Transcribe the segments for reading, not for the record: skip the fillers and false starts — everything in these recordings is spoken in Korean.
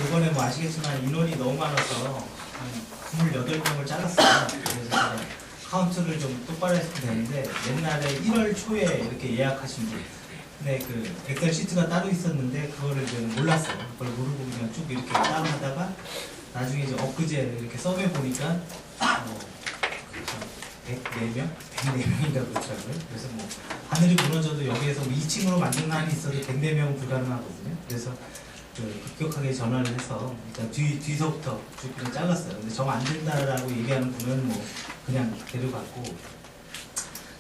이번에 뭐 아시겠지만 인원이 너무 많아서 한 28명을 잘랐어요. 그래서 제가 카운트를 좀 똑바로 했으면 되는데 옛날에 1월 초에 이렇게 예약하신 분 근데 그 엑셀 시트가 따로 있었는데 그거를 저는 몰랐어요. 그걸 모르고 그냥 쭉 이렇게 따로 하다가 나중에 이제 엊그제 이렇게 서베 보니까 104명? 104명인가 그렇더라고요. 그래서 뭐 하늘이 무너져도 여기에서 뭐 2층으로 만든 한이 있어도 104명은 불가능하거든요. 그래서 그 급격하게 전화를 해서 일단 뒤서부터 쭉 그냥 잘랐어요. 근데 정 안 된다라고 얘기하는 분은 뭐 그냥 데려갔고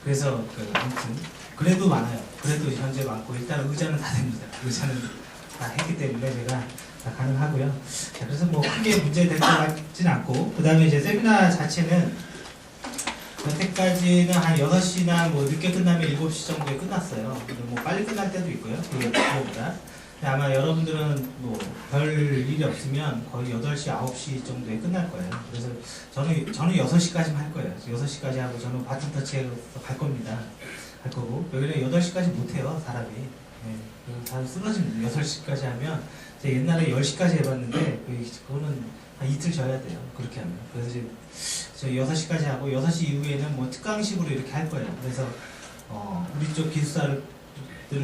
그래서 아무튼 그래도 많아요. 그래도 현재 많고 일단 의자는 다 됩니다. 의자는 다 했기 때문에 제가 다 가능하고요. 자, 그래서 뭐 크게 문제될 것 같진 않고 그 다음에 이제 세미나 자체는 여태까지는 한 6시나 뭐 늦게 끝나면 7시 정도에 끝났어요. 뭐 빨리 끝날 때도 있고요. 그거보다. 아마 여러분들은 뭐 별 일이 없으면 거의 8시, 9시 정도에 끝날 거예요. 그래서 저는 6시까지만 할 거예요. 6시까지 하고 저는 바튼 터치해서 갈 겁니다. 할 거고. 여기는 8시까지 못 해요, 사람이. 네, 다 쓰러집니다. 6시까지 하면 제가 옛날에 10시까지 해봤는데 그거는 한 이틀 쉬어야 돼요. 그렇게 하면. 그래서 저 6시까지 하고 6시 이후에는 뭐 특강식으로 이렇게 할 거예요. 그래서 우리 쪽 기술사를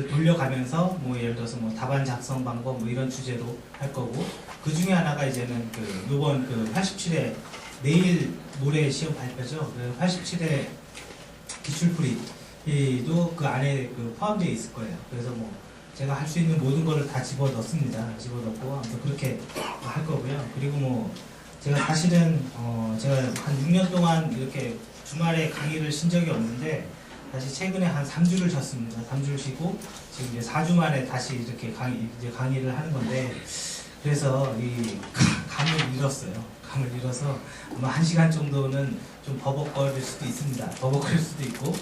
돌려가면서 뭐 예를 들어서 뭐 답안 작성 방법 뭐 이런 주제로 할 거고 그 중에 하나가 이제는 요번 87회 내일 모레 시험 발표죠. 87회 기출풀이도 그 안에 포함되어 있을 거예요. 그래서 뭐 제가 할 수 있는 모든 거를 다 집어넣습니다. 집어넣고 아무튼 그렇게 할 거고요. 그리고 뭐 제가 사실은 제가 한 6년 동안 이렇게 주말에 강의를 쉰 적이 없는데 다시 최근에 한 3주를 쉬었습니다. 3주를 쉬고 지금 이제 4주 만에 다시 이렇게 강의를 하는 건데 그래서 이 감을 잃었어요. 감을 잃어서 아마 1시간 정도는 좀 버벅거릴 수도 있습니다. 버벅거릴 수도 있고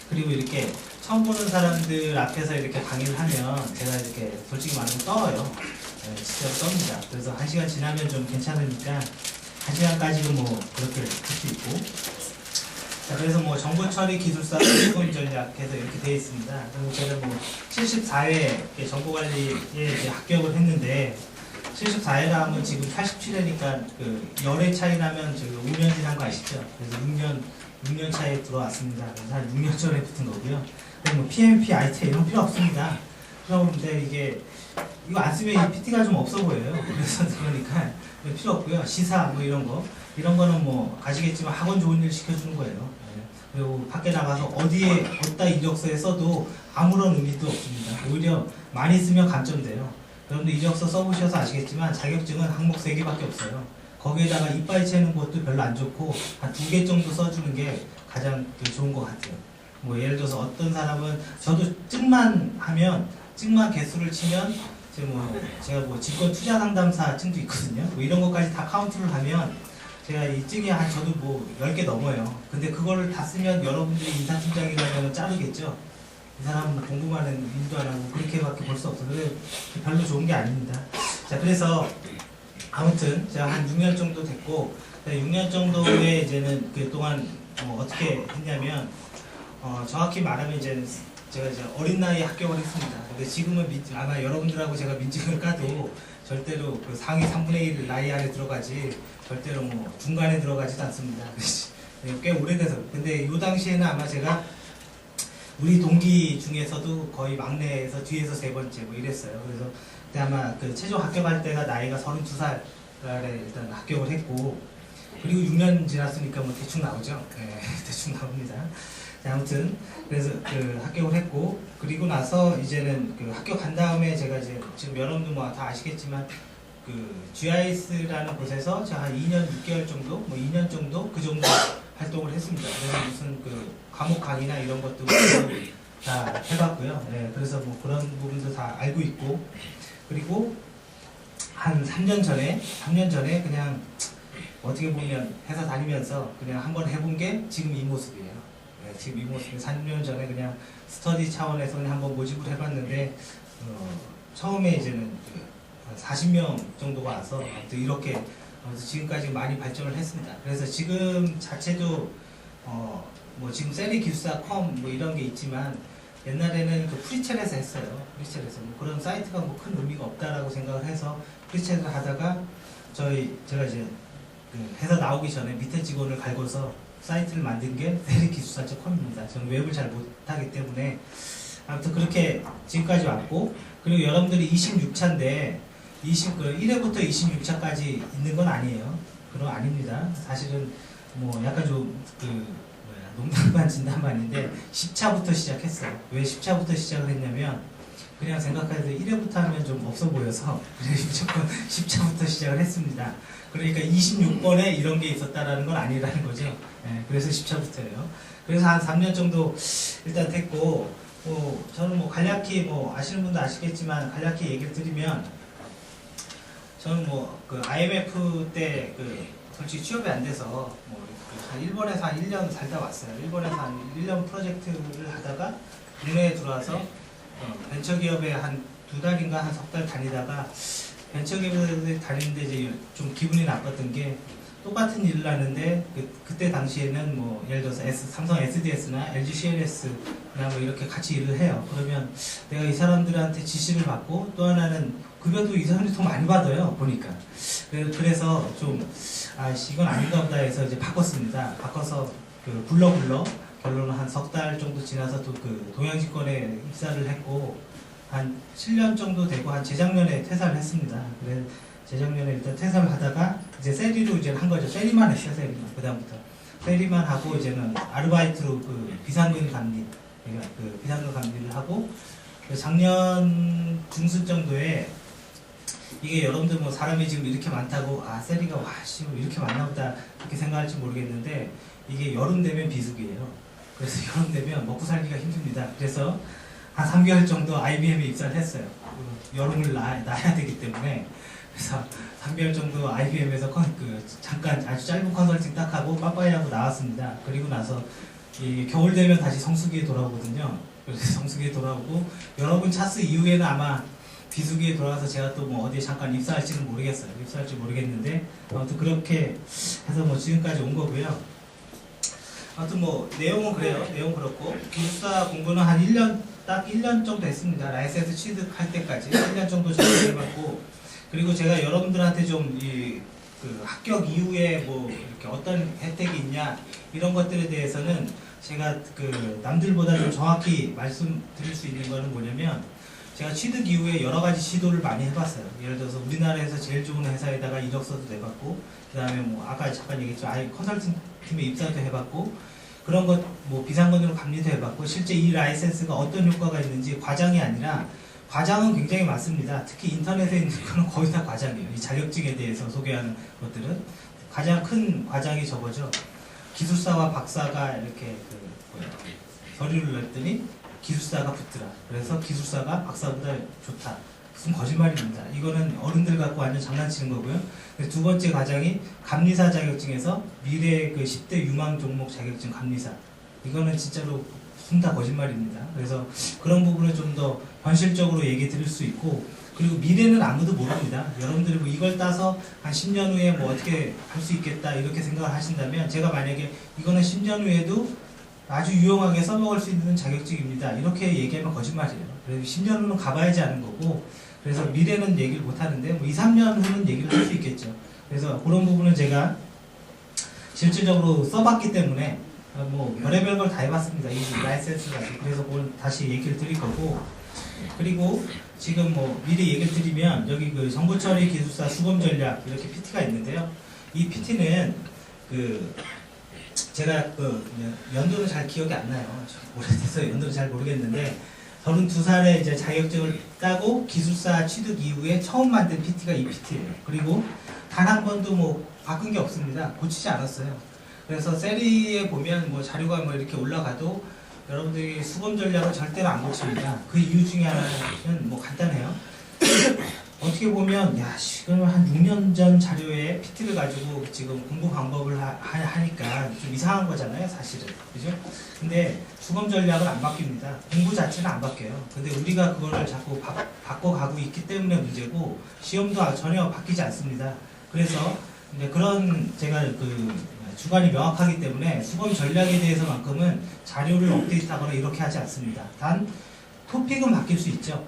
그리고 이렇게 처음 보는 사람들 앞에서 이렇게 강의를 하면 제가 이렇게 솔직히 말하면 떨어요. 네, 진짜 떱니다. 그래서 1시간 지나면 좀 괜찮으니까 1시간까지는 뭐 그렇게 할 수 있고 자, 그래서 뭐 정보 처리 기술사 기본 전략해서 이렇게 되어 있습니다. 그리고 제가 뭐 74회 정보 관리에 이제 합격을 했는데 74회라 하면 지금 87회니까 열의 차이 나면 저기 5년 지난 거 아시죠? 그래서 6년 차에 들어왔습니다. 그래서 한 6년 전에 붙은 거고요. 그리고 뭐 PMP, IT 이런 필요 없습니다. 필요 없는데 이거 안 쓰면 이 PT가 좀 없어 보여요. 그래서 그러니까 필요 없고요. 시사 뭐 이런 거는 뭐 아시겠지만 학원 좋은 일 시켜주는 거예요. 그리고 밖에 나가서 어디다 이력서에 써도 아무런 의미도 없습니다. 오히려 많이 쓰면 감점돼요. 여러분들 이력서 써보셔서 아시겠지만 자격증은 항목 3개밖에 없어요. 거기에다가 이빨 채는 것도 별로 안 좋고 한 2개 정도 써주는 게 가장 좋은 것 같아요. 뭐 예를 들어서 어떤 사람은 저도 증만 개수를 치면 제가 뭐 직권 투자 상담사 증도 있거든요. 뭐 이런 것까지 다 카운트를 하면 제가 이 증이 저도 뭐 10개 넘어요. 근데 그거를 다 쓰면 여러분들이 인사팀장이라면 자르겠죠. 이 사람은 공부만 하는 일도 안 하고 그렇게밖에 볼 수 없어요. 별로 좋은 게 아닙니다. 자, 그래서 아무튼 제가 한 6년 정도 됐고 6년 정도에 이제는 그동안 어떻게 했냐면 정확히 말하면 이제 제가 이제 어린 나이에 합격을 했습니다. 근데 지금은 아마 여러분들하고 제가 민증을 까도 절대로 그 상위 3분의 1 나이 안에 들어가지 절대로 뭐 중간에 들어가지도 않습니다. 꽤 오래돼서. 근데 이 당시에는 아마 제가 우리 동기 중에서도 거의 막내에서 뒤에서 3번째 뭐 이랬어요. 그래서 그때 아마 최종 합격할 때가 나이가 32살에 일단 합격을 했고 그리고 6년 지났으니까 뭐 대충 나오죠. 네, 대충 나옵니다. 아무튼 그래서 합격을 했고 그리고 나서 이제는 합격한 다음에 제가 이제 지금 여러분들 뭐 다 아시겠지만 GIS라는 곳에서 제가 한 2년 6개월 정도 뭐 2년 정도 그 정도 활동을 했습니다. 그래서 무슨 과목 강의나 이런 것도 다 해봤고요. 네, 그래서 뭐 그런 부분도 다 알고 있고 그리고 한 3년 전에 그냥 어떻게 보면 회사 다니면서 그냥 한번 해본 게 지금 이 모습이에요. 지금 이 모습이 3년 전에 그냥 스터디 차원에서 그냥 한번 모집을 해봤는데 처음에 이제는 40명 정도가 와서 이렇게 지금까지 많이 발전을 했습니다. 그래서 지금 자체도 뭐 지금 세리 기술사 컴 뭐 이런 게 있지만 옛날에는 그 프리첼에서 했어요. 프리첼에서 뭐 그런 사이트가 뭐 큰 의미가 없다라고 생각을 해서 프리첼을 하다가 제가 이제 그 회사 나오기 전에 밑에 직원을 갈고서 사이트를 만든 게 세리기술사.com입니다. 저는 웹을 잘 못하기 때문에 아무튼 그렇게 지금까지 왔고, 그리고 여러분들이 26차인데 1회부터 26차까지 있는 건 아니에요. 그건 아닙니다. 사실은 뭐 약간 좀 농담반 진담반인데 10차부터 시작했어요. 왜 10차부터 시작을 했냐면 그냥 생각해도 1회부터 하면 좀 없어 보여서 그래서 무조건 10차부터 시작을 했습니다. 그러니까 26번에 이런 게 있었다라는 건 아니라는 거죠. 네, 그래서 10차부터예요. 그래서 한 3년 정도 일단 됐고, 저는 뭐 간략히 아시는 분도 아시겠지만 간략히 얘기를 드리면, 저는 그 IMF 때 솔직히 취업이 안 돼서 한 일본에서 한 1년 살다 왔어요. 일본에서 한 1년 프로젝트를 하다가 국내에 들어와서 벤처기업에 한 2달인가 한 석 달 다니다가, 벤처기업에 다니는데 이제 좀 기분이 나빴던 게, 똑같은 일을 하는데 그때 당시에는 뭐 예를 들어서 삼성 SDS나 LG CLS나 뭐 이렇게 같이 일을 해요. 그러면 내가 이 사람들한테 지시를 받고, 또 하나는 급여도 이 사람들이 더 많이 받아요, 보니까. 그래서 좀 이건 아닌가 보다 해서 이제 바꿨습니다. 바꿔서 불러 결론은 한 석 달 정도 지나서 또 동양증권에 입사를 했고, 한 7년 정도 되고 한 재작년에 퇴사를 했습니다. 그래서 재작년에 일단 퇴사를 하다가 이제 세리로 이제 한 거죠. 세리만 했어요, 세리만. 그다음부터 세리만 하고, 이제는 아르바이트로 비상금 감리, 그러니까 비상금 감리를 하고, 작년 중순 정도에 이게 여러분들 뭐 사람이 지금 이렇게 많다고 세리가 이렇게 많나 보다 그렇게 생각할지 모르겠는데, 이게 여름 되면 비수기예요. 그래서 여름 되면 먹고 살기가 힘듭니다. 그래서 한 3개월 정도 IBM에 입사를 했어요. 여름을 나야 되기 때문에. 그래서 3개월 정도 IBM에서 잠깐 아주 짧은 컨설팅 딱 하고 빠빠이 하고 나왔습니다. 그리고 나서 겨울 되면 다시 성수기에 돌아오거든요. 그래서 성수기에 돌아오고, 여러분 차스 이후에는 아마 비수기에 돌아와서 제가 또 뭐 어디에 잠깐 입사할지는 모르겠어요. 입사할지 모르겠는데, 아무튼 그렇게 해서 뭐 지금까지 온 거고요. 아무튼 뭐 내용은 그래요. 내용 그렇고, 기술사 공부는 한 1년, 딱 1년 정도 했습니다. 라이센스 취득할 때까지 1년 정도 해봤고, 그리고 제가 여러분들한테 좀 합격 이후에 뭐 이렇게 어떤 혜택이 있냐 이런 것들에 대해서는 제가 남들보다 좀 정확히 말씀드릴 수 있는 거는 뭐냐면, 제가 취득 이후에 여러 가지 시도를 많이 해봤어요. 예를 들어서 우리나라에서 제일 좋은 회사에다가 이력서도 내봤고, 그 다음에 뭐 아까 잠깐 얘기했죠. 컨설팅 팀에 입사도 해봤고, 그런 것 뭐 비상근으로 감리도 해봤고, 실제 이 라이센스가 어떤 효과가 있는지, 과장이 아니라, 과장은 굉장히 많습니다. 특히 인터넷에 있는 거는 거의 다 과장이에요. 이 자격증에 대해서 소개하는 것들은 가장 큰 과장이 저거죠. 기술사와 박사가 이렇게 서류를 냈더니 기술사가 붙더라. 그래서 기술사가 박사보다 좋다. 무슨 거짓말입니다. 이거는 어른들 갖고 완전 장난치는 거고요. 두 번째 과장이 감리사 자격증에서 미래 10대 유망 종목 자격증 감리사. 이거는 진짜로 다 거짓말입니다. 그래서 그런 부분을 좀 더 현실적으로 얘기 드릴 수 있고, 그리고 미래는 아무도 모릅니다. 여러분들이 뭐 이걸 따서 한 10년 후에 뭐 어떻게 할 수 있겠다 이렇게 생각을 하신다면, 제가 만약에 이거는 10년 후에도 아주 유용하게 써먹을 수 있는 자격증입니다, 이렇게 얘기하면 거짓말이에요. 그래서 10년 후는 가봐야지 하는 거고, 그래서 미래는 얘기를 못 하는데 뭐 2, 3년 후는 얘기를 할 수 있겠죠. 그래서 그런 부분은 제가 실질적으로 써봤기 때문에 뭐 별의별 걸 다 해봤습니다. 이 라이센스 가지고. 그래서 그걸 다시 얘기를 드릴 거고, 그리고 지금 뭐 미리 얘기를 드리면, 여기 정보처리 기술사 수검 전략 이렇게 PT가 있는데요. 이 PT는 제가 연도는 잘 기억이 안 나요. 오래돼서 연도는 잘 모르겠는데, 32살에 이제 자격증을 따고 기술사 취득 이후에 처음 만든 PT가 이 PT예요. 그리고 단 한 번도 뭐 바꾼 게 없습니다. 고치지 않았어요. 그래서 세리에 보면 뭐 자료가 뭐 이렇게 올라가도 여러분들이 수검 전략을 절대로 안 고칩니다. 그 이유 중에 하나는 뭐 간단해요. 어떻게 보면 지금 한 6년 전 자료에 PT를 가지고 지금 공부 방법을 하니까 좀 이상한 거잖아요, 사실은. 그죠? 근데 수검 전략은 안 바뀝니다. 공부 자체는 안 바뀌어요. 근데 우리가 그거를 자꾸 바꿔가고 있기 때문에 문제고, 시험도 전혀 바뀌지 않습니다. 그래서 이제 그런 제가 주관이 명확하기 때문에 수검 전략에 대해서만큼은 자료를 업데이트하거나 이렇게 하지 않습니다. 단 토픽은 바뀔 수 있죠.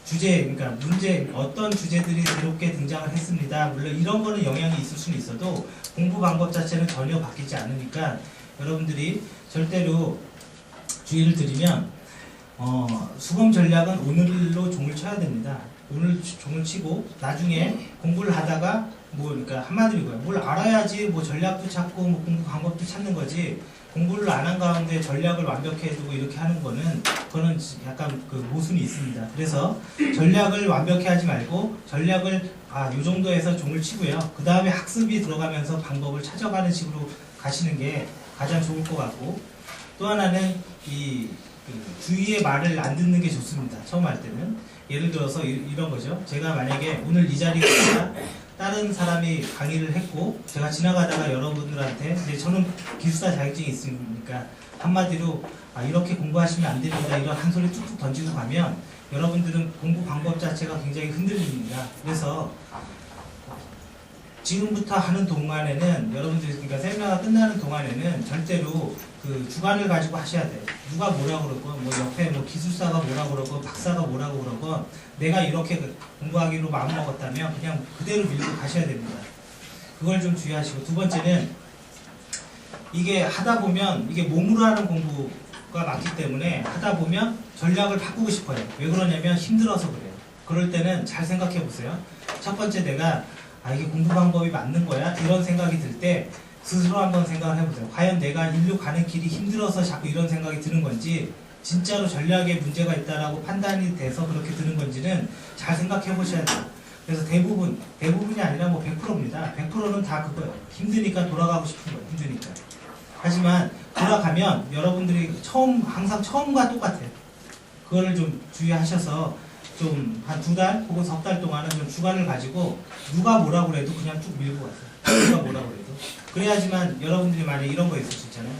주제, 그러니까 문제, 어떤 주제들이 새롭게 등장을 했습니다. 물론 이런 거는 영향이 있을 수는 있어도 공부 방법 자체는 전혀 바뀌지 않으니까 여러분들이 절대로 주의를 드리면 수검 전략은 오늘로 종을 쳐야 됩니다. 오늘 종을 치고 나중에 공부를 하다가 그러니까 한마디로 뭘 알아야지 전략도 찾고 공부 방법도 찾는 거지, 공부를 안 한 가운데 전략을 완벽히 해두고 이렇게 하는 거는 그거는 약간 모순이 있습니다. 그래서 전략을 완벽히 하지 말고 전략을 요 정도에서 종을 치고요. 그 다음에 학습이 들어가면서 방법을 찾아가는 식으로 가시는 게 가장 좋을 것 같고, 또 하나는 주위의 말을 안 듣는 게 좋습니다. 처음 할 때는. 예를 들어서 이런 거죠. 제가 만약에 오늘 이 자리가 다른 사람이 강의를 했고 제가 지나가다가 여러분들한테 이제 저는 기술사 자격증이 있으니까 한마디로 이렇게 공부하시면 안 됩니다, 이런 한 소리 툭툭 던지고 가면 여러분들은 공부 방법 자체가 굉장히 흔들립니다. 그래서 지금부터 하는 동안에는 여러분들이, 그러니까 세미나가 끝나는 동안에는 절대로 주관을 가지고 하셔야 돼요. 누가 뭐라고 그러건, 옆에 기술사가 뭐라고 그러건, 박사가 뭐라고 그러건, 내가 이렇게 공부하기로 마음먹었다면 그냥 그대로 밀고 가셔야 됩니다. 그걸 좀 주의하시고, 두 번째는 이게 하다 보면 이게 몸으로 하는 공부가 맞기 때문에 하다 보면 전략을 바꾸고 싶어요. 왜 그러냐면 힘들어서 그래요. 그럴 때는 잘 생각해 보세요. 첫 번째, 내가 이게 공부 방법이 맞는 거야? 이런 생각이 들 때 스스로 한번 생각을 해보세요. 과연 내가 일로 가는 길이 힘들어서 자꾸 이런 생각이 드는 건지, 진짜로 전략에 문제가 있다라고 판단이 돼서 그렇게 드는 건지는 잘 생각해 보셔야 돼요. 그래서 대부분이 아니라 100%입니다. 100%는 다 그거예요. 힘드니까 돌아가고 싶은 거예요. 힘드니까. 하지만 돌아가면 여러분들이 항상 처음과 똑같아요. 그거를 좀 주의하셔서 좀 한 2달 혹은 석 달 동안은 좀 주관을 가지고 누가 뭐라고 해도 그냥 쭉 밀고 가세요. 누가 뭐라고 해도. 그래야지만 여러분들이 만약에 이런 거 있을 수 있잖아요.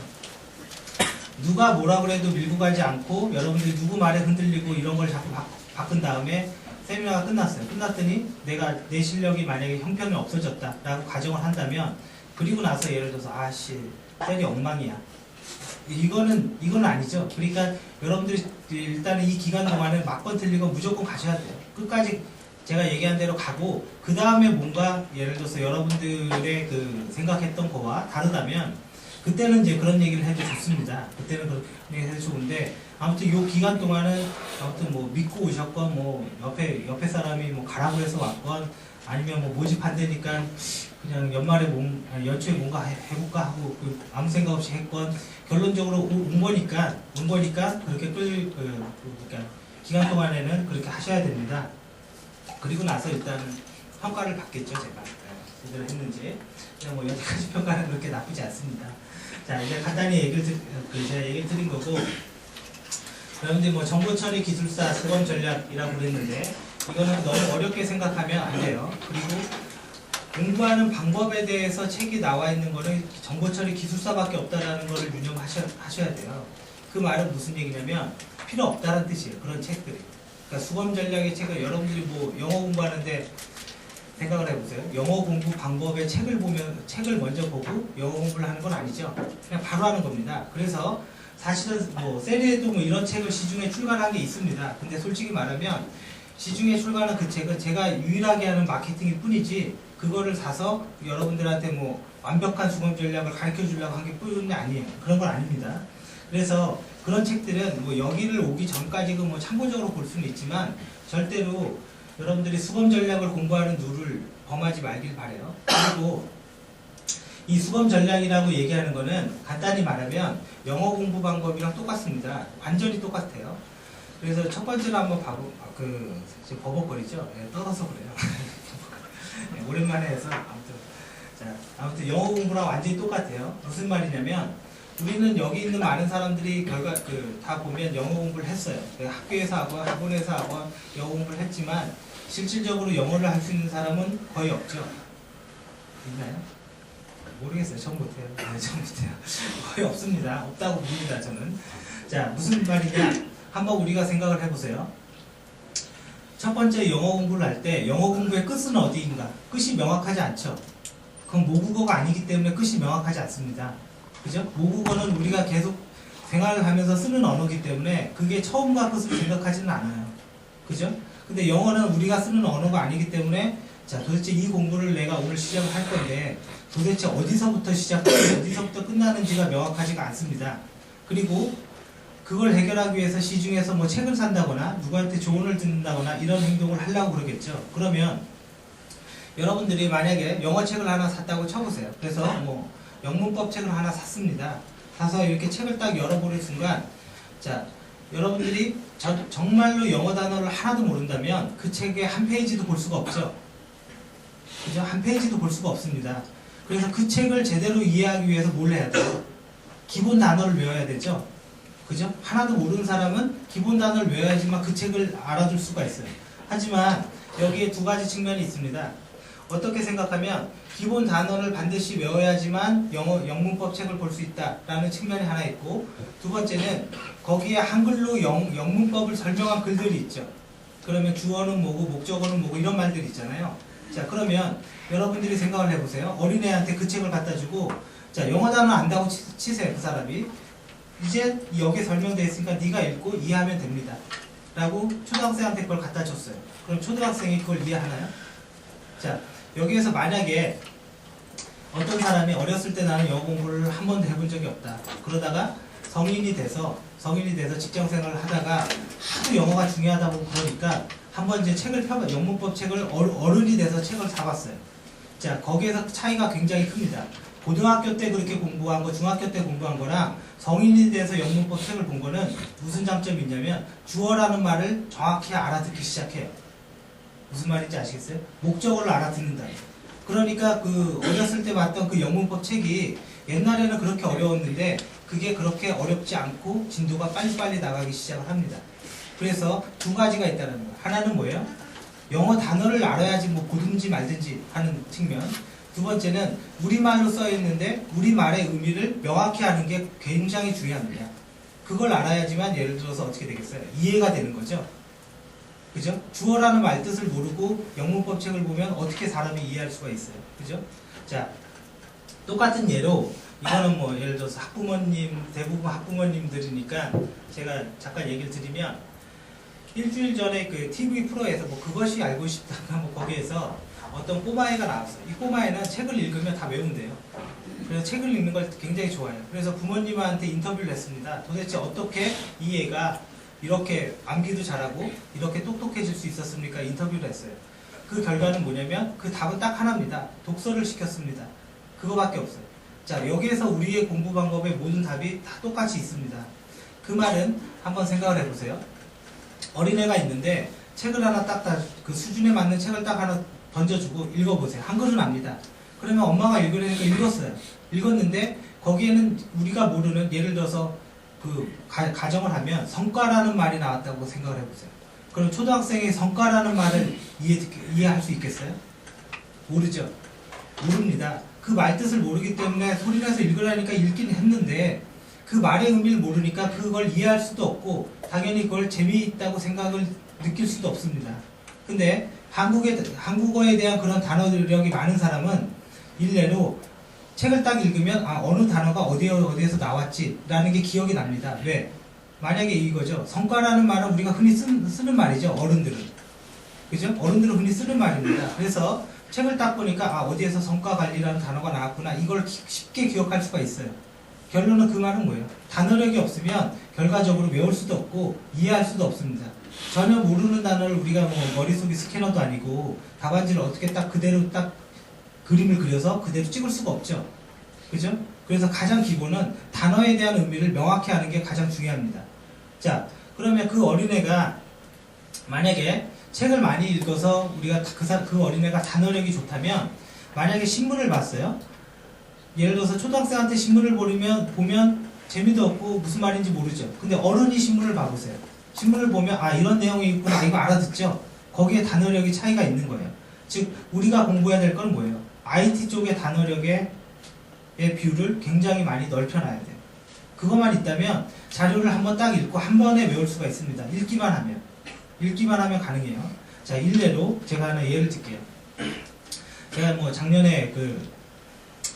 누가 뭐라고 해도 밀고 가지 않고 여러분들이 누구 말에 흔들리고 이런 걸 자꾸 바꾼 다음에 세미나가 끝났어요. 끝났더니 내 실력이 만약에 형편이 없어졌다라고 가정을 한다면, 그리고 나서 예를 들어서 셀이 엉망이야, 이건 아니죠. 그러니까 여러분들이 일단은 이 기간 동안에 맞건 틀리건 무조건 가셔야 돼요. 끝까지 제가 얘기한 대로 가고, 그 다음에 뭔가 예를 들어서 여러분들의 생각했던 거와 다르다면 그때는 이제 그런 얘기를 해도 좋습니다. 그때는 그런 얘기를 해도 좋은데, 아무튼 이 기간 동안은 아무튼 믿고 오셨건 옆에 사람이 가라고 해서 왔건, 아니면 모집 안 되니까 그냥 연초에 뭔가 해볼까 하고 아무 생각 없이 했건, 결론적으로 온 거니까 그렇게 그러니까 기간 동안에는 그렇게 하셔야 됩니다. 그리고 나서 일단은 평가를 받겠죠. 제가 제대로 했는지. 그냥 여태까지 평가는 그렇게 나쁘지 않습니다. 자, 이제 간단히 제가 얘기를 드린 거고, 여러분들 정보 처리 기술사 수검 전략이라고 그랬는데, 이거는 너무 어렵게 생각하면 안 돼요. 그리고 공부하는 방법에 대해서 책이 나와 있는 거는 정보 처리 기술사밖에 없다라는 거를 유념하셔야 돼요. 그 말은 무슨 얘기냐면 필요 없다는 뜻이에요. 그런 책들이. 그러니까 수검 전략의 책을 여러분들이 영어 공부하는데 생각을 해보세요. 영어 공부 방법의 책을 먼저 보고 영어 공부를 하는 건 아니죠. 그냥 바로 하는 겁니다. 그래서 사실은 세리에도 이런 책을 시중에 출간한 게 있습니다. 근데 솔직히 말하면 시중에 출간한 그 책은 제가 유일하게 하는 마케팅일 뿐이지, 그거를 사서 여러분들한테 완벽한 수검 전략을 가르쳐 주려고 한 게 뿐이 아니에요. 그런 건 아닙니다. 그래서 그런 책들은 여기를 오기 전까지는 참고적으로 볼 수는 있지만, 절대로 여러분들이 수검 전략을 공부하는 누를 범하지 말길 바래요. 그리고 이 수검 전략이라고 얘기하는 거는 간단히 말하면 영어 공부 방법이랑 똑같습니다. 완전히 똑같아요. 그래서 첫 번째로 한번 지금 버벅거리죠? 네, 떨어서 그래요. 네, 오랜만에 해서 아무튼 영어 공부랑 완전히 똑같아요. 무슨 말이냐면, 우리는 여기 있는 많은 사람들이 다 보면 영어 공부를 했어요. 학교에서 하고 학원에서 하고 영어 공부를 했지만 실질적으로 영어를 할 수 있는 사람은 거의 없죠. 있나요? 모르겠어요. 처음 못해요. 네, 처음 못해요. 거의 없습니다. 없다고 봅니다, 저는. 자, 무슨 말이냐? 한번 우리가 생각을 해보세요. 첫 번째 영어 공부를 할 때 영어 공부의 끝은 어디인가? 끝이 명확하지 않죠. 그건 모국어가 아니기 때문에 끝이 명확하지 않습니다. 그죠? 모국어는 우리가 계속 생활을 하면서 쓰는 언어이기 때문에 그게 처음과 끝을 생각하지는 않아요. 그죠? 근데 영어는 우리가 쓰는 언어가 아니기 때문에 자, 도대체 이 공부를 내가 오늘 시작을 할 건데 도대체 어디서부터 시작하고 어디서부터 끝나는지가 명확하지가 않습니다. 그리고 그걸 해결하기 위해서 시중에서 뭐 책을 산다거나 누구한테 조언을 듣는다거나 이런 행동을 하려고 그러겠죠. 그러면 여러분들이 만약에 영어책을 하나 샀다고 쳐보세요. 그래서 뭐 영문법 책을 하나 샀습니다. 사서 이렇게 책을 딱 열어보는 순간 자, 여러분들이 정말로 영어 단어를 하나도 모른다면 그 책의 한 페이지도 볼 수가 없죠. 그죠? 한 페이지도 볼 수가 없습니다. 그래서 그 책을 제대로 이해하기 위해서 뭘 해야 돼요? 기본 단어를 외워야 되죠. 그죠? 하나도 모르는 사람은 기본 단어를 외워야지만 그 책을 알아줄 수가 있어요. 하지만 여기에 두 가지 측면이 있습니다. 어떻게 생각하면 기본 단어를 반드시 외워야지만 영문법 책을 볼 수 있다라는 측면이 하나 있고, 두 번째는 거기에 한글로 영문법을 설명한 글들이 있죠. 그러면 주어는 뭐고 목적어는 뭐고 이런 말들이 있잖아요. 자, 그러면 여러분들이 생각을 해보세요. 어린애한테 그 책을 갖다 주고 자, 영어 단어 안다고 치세요. 그 사람이 이제 여기에 설명되어 있으니까 네가 읽고 이해하면 됩니다 라고 초등학생한테 그걸 갖다 줬어요. 그럼 초등학생이 그걸 이해하나요? 자, 여기에서 만약에 어떤 사람이 어렸을 때 나는 영어 공부를 한 번도 해본 적이 없다. 그러다가 성인이 돼서 직장생활을 하다가 하도 영어가 중요하다고 그러니까 한번 이제 영문법 책을 어른이 돼서 책을 사봤어요. 자, 거기에서 차이가 굉장히 큽니다. 고등학교 때 그렇게 공부한 거, 중학교 때 공부한 거랑 성인이 돼서 영문법 책을 본 거는 무슨 장점이 있냐면 주어라는 말을 정확히 알아듣기 시작해요. 무슨 말인지 아시겠어요? 목적어를 알아듣는다. 그러니까 그 어렸을 때 봤던 그 영문법 책이 옛날에는 그렇게 어려웠는데 그게 그렇게 어렵지 않고 진도가 빨리빨리 나가기 시작을 합니다. 그래서 두 가지가 있다는 거예요. 하나는 뭐예요? 영어 단어를 알아야지 뭐 보든지 말든지 하는 측면. 두 번째는 우리말로 써 있는데 우리말의 의미를 명확히 하는 게 굉장히 중요합니다. 그걸 알아야지만 예를 들어서 어떻게 되겠어요? 이해가 되는 거죠. 그죠? 주어라는 말 뜻을 모르고 영문법 책을 보면 어떻게 사람이 이해할 수가 있어요. 그죠? 자, 똑같은 예로 이거는 뭐 예를 들어서 대부분 학부모님들이니까 제가 잠깐 얘기를 드리면 일주일 전에 그 TV 프로에서 뭐 그것이 알고 싶다가 뭐 거기에서 어떤 꼬마애가 나왔어요. 이 꼬마애는 책을 읽으면 다 외운대요. 그래서 책을 읽는 걸 굉장히 좋아해요. 그래서 부모님한테 인터뷰를 했습니다. 도대체 어떻게 이 애가 이렇게 암기도 잘하고 이렇게 똑똑해질 수 있었습니까? 인터뷰를 했어요. 그 결과는 뭐냐면 그 답은 딱 하나입니다. 독서를 시켰습니다. 그거밖에 없어요. 자, 여기에서 우리의 공부 방법의 모든 답이 다 똑같이 있습니다. 그 말은 한번 생각을 해보세요. 어린애가 있는데 책을 하나 그 수준에 맞는 책을 딱 하나 던져주고 읽어보세요. 한글은 압니다. 그러면 엄마가 읽으려니까 읽었어요. 읽었는데 거기에는 우리가 모르는 예를 들어서 그 가정을 하면 성과라는 말이 나왔다고 생각을 해보세요. 그럼 초등학생이 성과라는 말을 이해할 수 있겠어요? 모르죠. 모릅니다. 그 말뜻을 모르기 때문에 소리내서 읽으라니까 읽긴 했는데 그 말의 의미를 모르니까 그걸 이해할 수도 없고 당연히 그걸 재미있다고 생각을 느낄 수도 없습니다. 근데 한국어에 대한 그런 단어력이 많은 사람은 일례로 책을 딱 읽으면 어느 단어가 어디에서 나왔지 라는 게 기억이 납니다. 왜? 만약에 이거죠. 성과라는 말은 우리가 흔히 쓰는 말이죠. 어른들은. 그죠? 어른들은 흔히 쓰는 말입니다. 그래서 책을 딱 보니까 어디에서 성과관리라는 단어가 나왔구나. 이걸 쉽게 기억할 수가 있어요. 결론은 그 말은 뭐예요? 단어력이 없으면 결과적으로 외울 수도 없고 이해할 수도 없습니다. 전혀 모르는 단어를 우리가 뭐 머릿속에 스캐너도 아니고 답안지를 어떻게 딱 그대로 딱 그림을 그려서 그대로 찍을 수가 없죠. 그죠? 그래서 가장 기본은 단어에 대한 의미를 명확히 하는 게 가장 중요합니다. 자, 그러면 그 어린애가 만약에 책을 많이 읽어서 우리가 그 어린애가 단어력이 좋다면 만약에 신문을 봤어요. 예를 들어서 초등학생한테 신문을 보면 재미도 없고 무슨 말인지 모르죠. 근데 어른이 신문을 봐보세요. 신문을 보면 이런 내용이 있구나. 이거 알아듣죠. 거기에 단어력이 차이가 있는 거예요. 즉 우리가 공부해야 될 건 뭐예요? IT 쪽의 단어력의 뷰를 굉장히 많이 넓혀놔야 돼요. 그것만 있다면 자료를 한번 딱 읽고 한 번에 외울 수가 있습니다. 읽기만 하면 가능해요. 자, 일례로 제가 하나 예를 들게요. 제가 뭐 작년에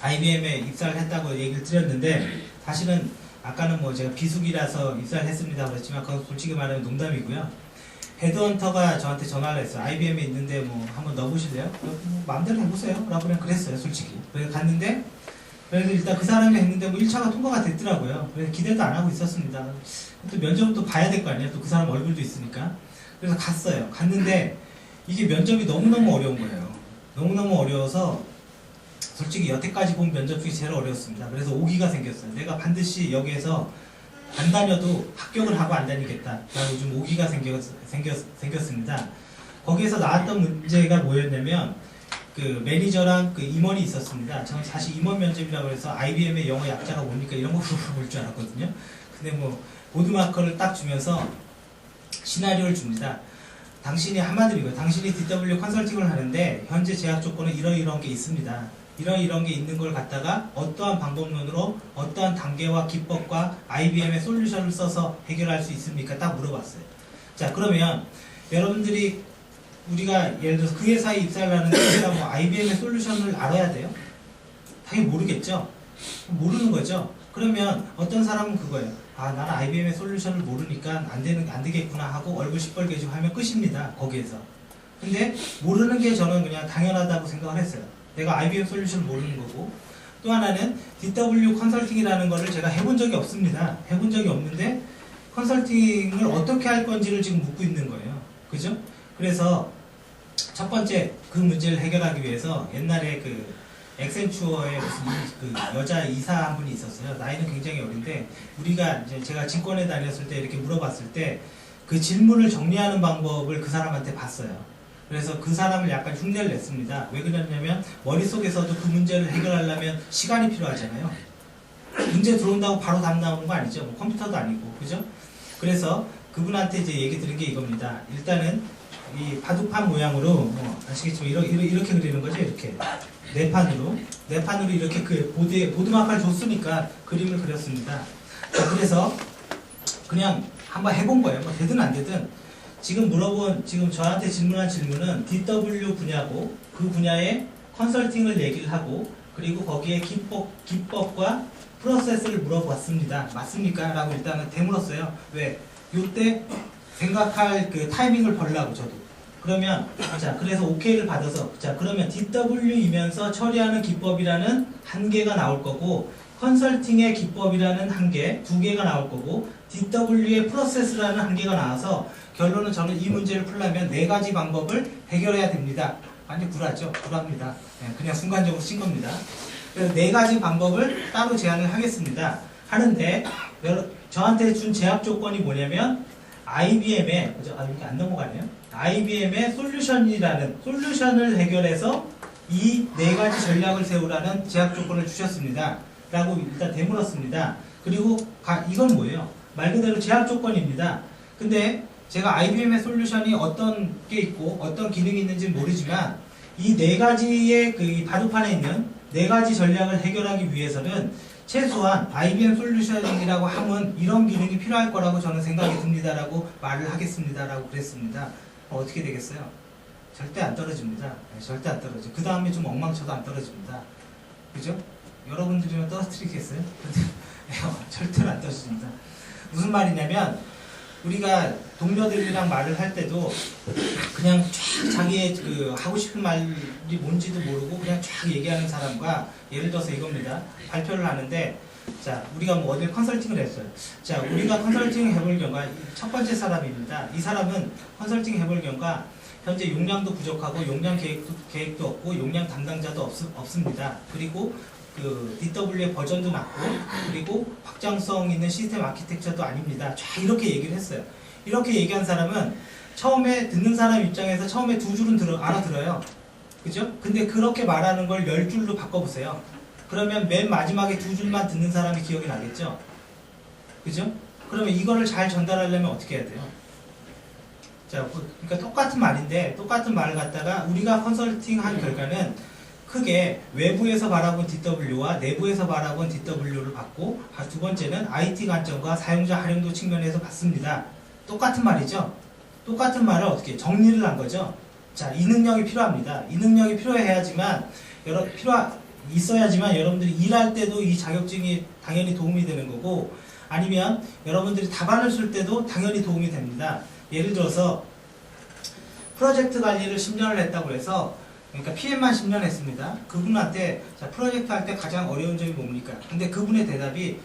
IBM에 입사를 했다고 얘기를 드렸는데 사실은 아까는 뭐 제가 비수기라서 입사를 했습니다 그랬지만 그건 솔직히 말하면 농담이고요. 헤드헌터가 저한테 전화를 했어요. IBM에 있는데 뭐 한번 넣어보실래요? 뭐 마음대로 해보세요 라고 그냥 그랬어요 솔직히. 그래서 갔는데 그래서 일단 그 사람이 했는데 뭐 1차가 통과가 됐더라고요. 그래서 기대도 안 하고 있었습니다. 또 면접은 또 봐야 될 거 아니에요. 또 그 사람 얼굴도 있으니까. 그래서 갔어요. 갔는데 이게 면접이 너무너무 어려운 거예요. 너무너무 어려워서 솔직히 여태까지 본 면접 중에 제일 어려웠습니다. 그래서 오기가 생겼어요. 내가 반드시 여기에서 안 다녀도 합격을 하고 안 다니겠다 라고 좀 오기가 생겼습니다. 거기에서 나왔던 문제가 뭐였냐면 그 매니저랑 그 임원이 있었습니다. 저는 사실 임원 면접이라고 해서 IBM의 영어 약자가 뭡니까 이런 거 물어볼 줄 알았거든요. 근데 뭐 보드마커를 딱 주면서 시나리오를 줍니다. 당신이 한마디로 이거 당신이 DW 컨설팅을 하는데 현재 제약 조건은 이런 게 있습니다. 이런 게 있는 걸 갖다가 어떠한 방법론으로 어떠한 단계와 기법과 IBM의 솔루션을 써서 해결할 수 있습니까? 딱 물어봤어요. 자 그러면 여러분들이 우리가 예를 들어서 그 회사에 입사를 하는데 우리가 뭐 IBM의 솔루션을 알아야 돼요? 당연히 모르겠죠? 모르는 거죠? 그러면 어떤 사람은 그거예요. 아 나는 IBM의 솔루션을 모르니까 안 되겠구나 하고 얼굴 시뻘개지고 하면 끝입니다. 거기에서. 근데 모르는 게 저는 그냥 당연하다고 생각을 했어요. 내가 IBM 솔루션을 모르는 거고 또 하나는 DW 컨설팅이라는 거를 제가 해본 적이 없습니다. 해본 적이 없는데 컨설팅을 어떻게 할 건지를 지금 묻고 있는 거예요. 그죠? 그래서 첫 번째 그 문제를 해결하기 위해서 옛날에 그 엑센추어에 무슨 그 여자 이사 한 분이 있었어요. 나이는 굉장히 어린데 우리가 이제 제가 증권에 다녔을 때 이렇게 물어봤을 때 그 질문을 정리하는 방법을 그 사람한테 봤어요. 그래서 그 사람을 약간 흉내를 냈습니다. 왜 그러냐면 머릿속에서도 그 문제를 해결하려면 시간이 필요하잖아요. 문제 들어온다고 바로 답 나오는 거 아니죠. 뭐 컴퓨터도 아니고 그죠? 그래서 그분한테 이제 얘기 드린 게 이겁니다. 일단은 이 바둑판 모양으로 뭐 아시겠지만 이렇게 그리는 거죠. 이렇게 네판으로 이렇게 그 보드마카를 줬으니까 그림을 그렸습니다. 자, 그래서 그냥 한번 해본 거예요. 뭐 되든 안 되든 지금 저한테 질문한 질문은 DW 분야고 그 분야의 컨설팅을 얘기를 하고 그리고 거기에 기법과 프로세스를 물어봤습니다. 맞습니까? 라고 일단은 되물었어요. 왜? 요때 생각할 그 타이밍을 벌라고 저도. 그러면 자 그래서 OK를 받아서 자 그러면 DW이면서 처리하는 기법이라는 한 개가 나올 거고 컨설팅의 기법이라는 한 개, 두 개가 나올 거고 DW의 프로세스라는 한 개가 나와서 결론은 저는 이 문제를 풀려면 네 가지 방법을 해결해야 됩니다. 완전 굴하죠? 굴합니다. 그냥 순간적으로 쓴 겁니다. 그래서 네 가지 방법을 따로 제안을 하겠습니다. 하는데 저한테 준 제약 조건이 뭐냐면 IBM의 이렇게 안 넘어가네요. IBM의 솔루션을 해결해서 이 네 가지 전략을 세우라는 제약 조건을 주셨습니다. 라고 일단 되물었습니다. 그리고 이건 뭐예요? 말 그대로 제약 조건입니다. 근데 제가 IBM의 솔루션이 어떤 게 있고 어떤 기능이 있는지 모르지만 이 네 가지의 그 바둑판에 있는 네 가지 전략을 해결하기 위해서는 최소한 IBM 솔루션이라고 하면 이런 기능이 필요할 거라고 저는 생각이 듭니다. 라고 말을 하겠습니다. 라고 그랬습니다. 어떻게 되겠어요? 절대 안 떨어집니다. 네, 절대 안 떨어져요. 그 다음에 좀 엉망쳐도 안 떨어집니다. 그죠? 여러분들이면 떨어뜨리겠어요? 절대로 안 떨어집니다. 무슨 말이냐면 우리가 동료들이랑 말을 할 때도 그냥 쫙 자기의 그 하고 싶은 말이 뭔지도 모르고 그냥 쫙 얘기하는 사람과 예를 들어서 이겁니다. 발표를 하는데 자 우리가 뭐 어딜 컨설팅을 했어요. 자 우리가 컨설팅 해볼 경우가 첫 번째 사람입니다. 이 사람은 컨설팅 해볼 경우가 현재 용량도 부족하고 용량 계획도 없고 용량 담당자도 없습니다. 그리고 그 DW의 버전도 낮고 그리고 확장성 있는 시스템 아키텍처도 아닙니다. 쫙 이렇게 얘기를 했어요. 이렇게 얘기한 사람은 처음에 듣는 사람 입장에서 처음에 두 줄은 알아들어요. 그죠? 근데 그렇게 말하는 걸 10줄로 바꿔보세요. 그러면 맨 마지막에 두 줄만 듣는 사람이 기억이 나겠죠? 그죠? 그러면 이거를 잘 전달하려면 어떻게 해야 돼요? 자, 그러니까 똑같은 말인데 똑같은 말을 갖다가 우리가 컨설팅한 결과는 크게 외부에서 바라본 DW와 내부에서 바라본 DW를 봤고 두 번째는 IT 관점과 사용자 활용도 측면에서 봤습니다. 똑같은 말이죠. 똑같은 말을 어떻게 정리를 한 거죠. 자, 이 능력이 필요합니다. 이 능력이 필요해야지만 있어야지만 여러분들이 일할 때도 이 자격증이 당연히 도움이 되는 거고, 아니면 여러분들이 답안을 쓸 때도 당연히 도움이 됩니다. 예를 들어서 프로젝트 관리를 10년을 했다고 해서, 그러니까 PM만 10년 했습니다. 그분한테 자, 프로젝트 할 때 가장 어려운 점이 뭡니까? 근데 그분의 대답이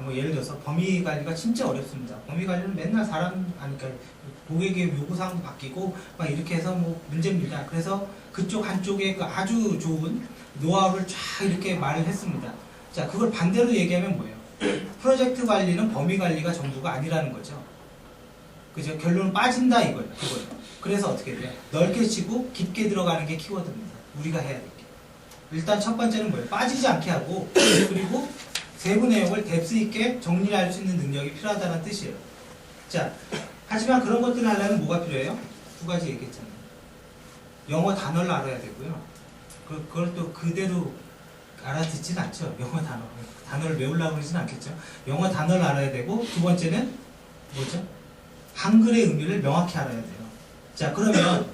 뭐 예를 들어서 범위 관리가 진짜 어렵습니다. 범위 관리는 맨날 그러니까 고객의 요구사항도 바뀌고 막 이렇게 해서 뭐 문제입니다. 그래서 그쪽 한쪽에 그 아주 좋은 노하우를 쫙 이렇게 말을 했습니다. 자, 그걸 반대로 얘기하면 뭐예요? 프로젝트 관리는 범위 관리가 전부가 아니라는 거죠. 그죠? 결론은 빠진다 이거예요. 그거예요. 그래서 어떻게 돼요? 넓게 치고 깊게 들어가는 게 키워드입니다. 우리가 해야 될 게. 일단 첫 번째는 뭐예요? 빠지지 않게 하고, 그리고 세부 내용을 뎁스 있게 정리할 수 있는 능력이 필요하다는 뜻이에요. 자, 하지만 그런 것들을 하려면 뭐가 필요해요? 두 가지 얘기했잖아요. 영어 단어를 알아야 되고요. 그걸 또 그대로 알아듣진 않죠. 영어 단어를 외우려고 그러진 않겠죠. 영어 단어를 알아야 되고, 두 번째는 뭐죠? 한글의 의미를 명확히 알아야 돼요. 자, 그러면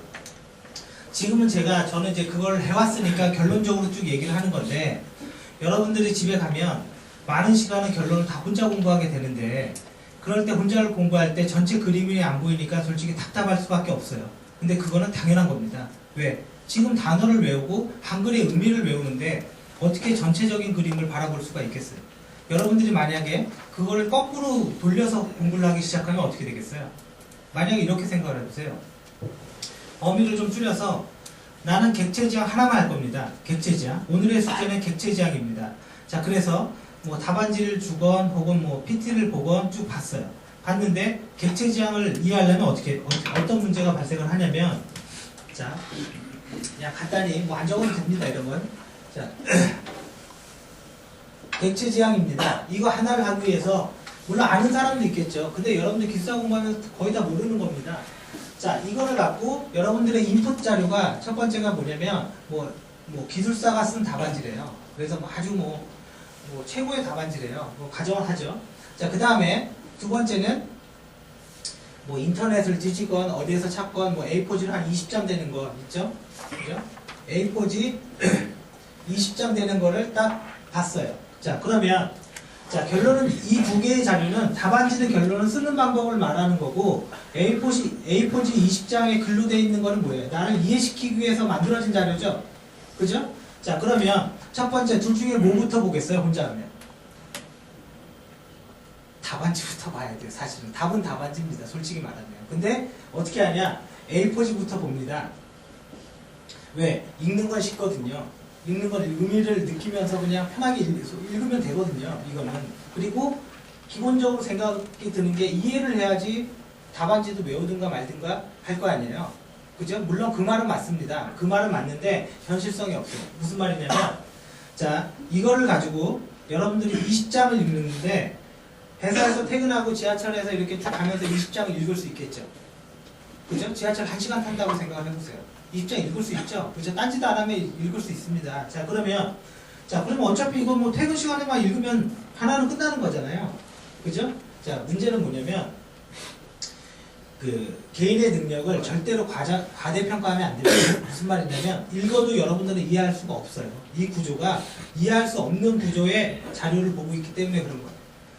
지금은 저는 이제 그걸 해왔으니까 결론적으로 쭉 얘기를 하는 건데, 여러분들이 집에 가면 많은 시간은 결론을 다 혼자 공부하게 되는데, 그럴 때 혼자 공부할 때 전체 그림이 안 보이니까 솔직히 답답할 수밖에 없어요. 근데 그거는 당연한 겁니다. 왜? 지금 단어를 외우고 한글의 의미를 외우는데 어떻게 전체적인 그림을 바라볼 수가 있겠어요? 여러분들이 만약에 그거를 거꾸로 돌려서 공부를 하기 시작하면 어떻게 되겠어요? 만약에 이렇게 생각을 해보세요. 범위를 좀 줄여서 나는 객체지향 하나만 할 겁니다. 객체지향. 오늘의 숙제는 객체지향입니다. 자, 그래서 뭐 답안지를 주건 혹은 뭐 PT를 보건 쭉 봤어요. 봤는데 객체지향을 이해하려면 어떤 문제가 발생을 하냐면, 자, 그냥 간단히 뭐 안 적어도 됩니다, 이런 건. 자, 객체지향입니다. 이거 하나를 하기 위해서 물론 아는 사람도 있겠죠. 근데 여러분들 기숙사 공부하면 거의 다 모르는 겁니다. 자, 이거를 갖고 여러분들의 인풋 자료가 첫 번째가 뭐냐면 뭐 기술사가 쓴 답안지래요. 그래서 뭐 아주 뭐 최고의 답안지래요. 뭐 가정을 하죠. 자, 그 다음에 두 번째는 뭐 인터넷을 뒤지건 어디에서 찾건 뭐 A4지를 한 20장 되는 거 있죠? 그죠? A4지 20장 되는 거를 딱 봤어요. 자, 그러면 자, 결론은 이 두 개의 자료는 답안지는 결론은 쓰는 방법을 말하는 거고, A4지 20장에 글로 되어 있는 거는 뭐예요? 나를 이해시키기 위해서 만들어진 자료죠? 그죠? 자, 그러면 첫 번째 둘 중에 뭐부터 보겠어요? 혼자 하면 답안지부터 봐야 돼요. 사실은 답은 답안지입니다. 솔직히 말하면. 근데 어떻게 하냐? A4지부터 봅니다. 왜? 읽는 건 쉽거든요. 읽는 건 의미를 느끼면서 그냥 편하게 읽으면 되거든요. 이거는. 그리고 기본적으로 생각이 드는 게 이해를 해야지 답안지도 외우든가 말든가 할 거 아니에요. 그죠? 물론 그 말은 맞습니다. 그 말은 맞는데 현실성이 없어요. 무슨 말이냐면, 자, 이거를 가지고 여러분들이 20장을 읽는데 회사에서 퇴근하고 지하철에서 이렇게 쭉 가면서 20장을 읽을 수 있겠죠. 그죠? 지하철 1시간 탄다고 생각을 해보세요. 20장 읽을 수 있죠? 그죠? 딴짓 안 하면 읽을 수 있습니다. 자, 그러면 어차피 이거 뭐 퇴근 시간에만 읽으면 하나는 끝나는 거잖아요. 그죠? 자, 문제는 뭐냐면, 그 개인의 능력을 절대로 과대평가하면 안 됩니다. 무슨 말이냐면, 읽어도 여러분들은 이해할 수가 없어요. 이 구조가 이해할 수 없는 구조의 자료를 보고 있기 때문에 그런 거예요.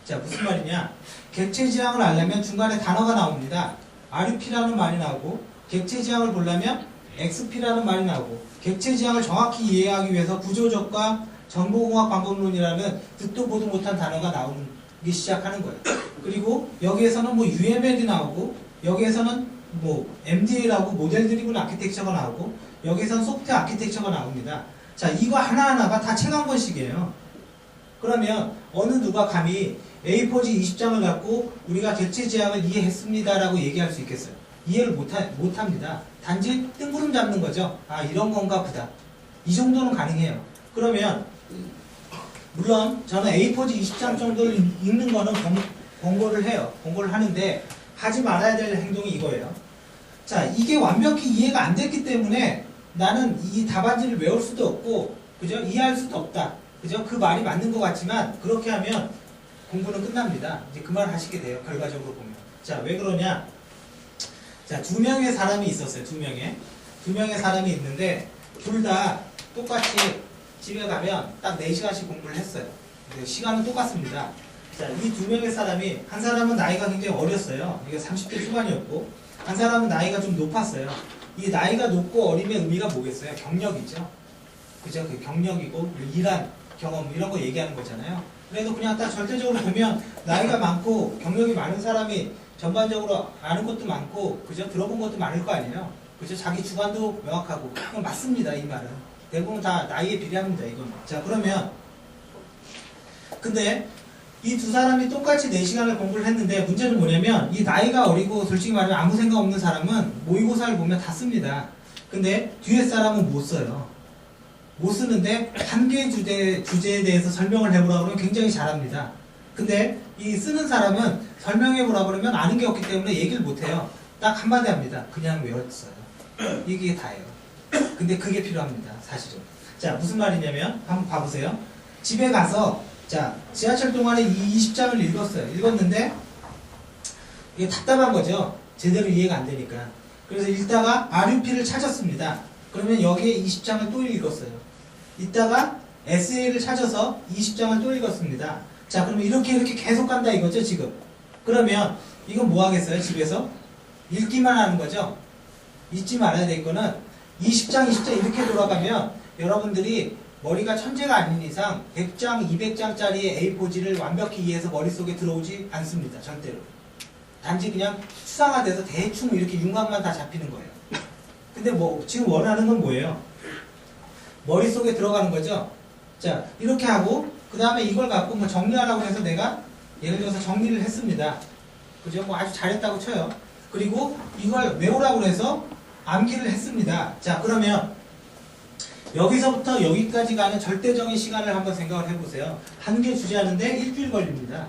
자, 무슨 말이냐? 객체지향을 알려면 중간에 단어가 나옵니다. RUP라는 말이 나오고, 객체지향을 보려면 XP라는 말이 나오고, 객체지향을 정확히 이해하기 위해서 구조적과 정보공학 방법론이라는 듣도 보도 못한 단어가 나오기 시작하는 거예요. 그리고 여기에서는 뭐 UML이 나오고, 여기에서는 뭐 MDA라고 모델 드리븐 아키텍처가 나오고, 여기에서는 소프트웨어 아키텍처가 나옵니다. 자, 이거 하나하나가 다 책 한 권씩이에요. 그러면 어느 누가 감히 A4지 20장을 갖고 우리가 객체지향을 이해했습니다라고 얘기할 수 있겠어요? 이해를 못합니다. 단지 뜬구름 잡는 거죠. 아, 이런 건가 보다. 이 정도는 가능해요. 그러면 물론 저는 A4지 20장 정도를 읽는 거는 권고를 해요. 권고를 하는데 하지 말아야 될 행동이 이거예요. 자, 이게 완벽히 이해가 안 됐기 때문에 나는 이 답안지를 외울 수도 없고, 그죠? 이해할 수도 없다. 그죠? 그 말이 맞는 것 같지만 그렇게 하면 공부는 끝납니다. 이제 그 말 하시게 돼요. 결과적으로 보면. 자, 왜 그러냐? 자, 두 명의 사람이 있었어요. 두 명의 사람이 있는데 둘 다 똑같이 집에 가면 딱 4시간씩 공부를 했어요. 시간은 똑같습니다. 자, 이 두 명의 사람이, 한 사람은 나이가 굉장히 어렸어요. 이게 30대 초반이었고, 한 사람은 나이가 좀 높았어요. 이 나이가 높고 어림의 의미가 뭐겠어요? 경력이죠. 그죠? 그 경력이고, 일한 경험, 이런 거 얘기하는 거잖아요. 그래도 그냥 딱 절대적으로 보면, 나이가 많고, 경력이 많은 사람이 전반적으로 아는 것도 많고, 그죠? 들어본 것도 많을 거 아니에요? 그죠? 자기 주관도 명확하고. 그건 맞습니다, 이 말은. 대부분 다 나이에 비례합니다, 이건. 자, 그러면, 근데, 이 두 사람이 똑같이 4시간을 공부를 했는데 문제는 뭐냐면 이 나이가 어리고 솔직히 말하면 아무 생각 없는 사람은 모의고사를 보면 다 씁니다. 근데 뒤에 사람은 못 써요. 못 쓰는데 한 개의 주제에 대해서 설명을 해보라고 그러면 굉장히 잘합니다. 근데 이 쓰는 사람은 설명해보라고 그러면 아는 게 없기 때문에 얘기를 못해요. 딱 한마디 합니다. 그냥 외웠어요. 이게 다예요. 근데 그게 필요합니다. 사실은. 자, 무슨 말이냐면 한번 봐보세요. 집에 가서 자, 지하철 동안에 이 20장을 읽었어요. 읽었는데 이게 답답한 거죠. 제대로 이해가 안 되니까. 그래서 읽다가 RUP를 찾았습니다. 그러면 여기에 20장을 또 읽었어요. 이따가 SA를 찾아서 20장을 또 읽었습니다. 자, 그러면 이렇게 계속 간다 이거죠, 지금. 그러면 이건 뭐 하겠어요, 집에서? 읽기만 하는 거죠. 잊지 말아야 될 거는 20장, 20장 이렇게 돌아가면 여러분들이 머리가 천재가 아닌 이상 100장, 200장짜리 A4지를 완벽히 이해해서 머릿속에 들어오지 않습니다. 절대로. 단지 그냥 추상화돼서 대충 이렇게 윤곽만 다 잡히는 거예요. 근데 뭐 지금 원하는 건 뭐예요? 머릿속에 들어가는 거죠. 자, 이렇게 하고 그 다음에 이걸 갖고 뭐 정리하라고 해서 내가 예를 들어서 정리를 했습니다. 그죠? 뭐 아주 잘했다고 쳐요. 그리고 이걸 외우라고 해서 암기를 했습니다. 자, 그러면 여기서부터 여기까지 가는 절대적인 시간을 한번 생각을 해보세요. 한 개 주제하는데 일주일 걸립니다.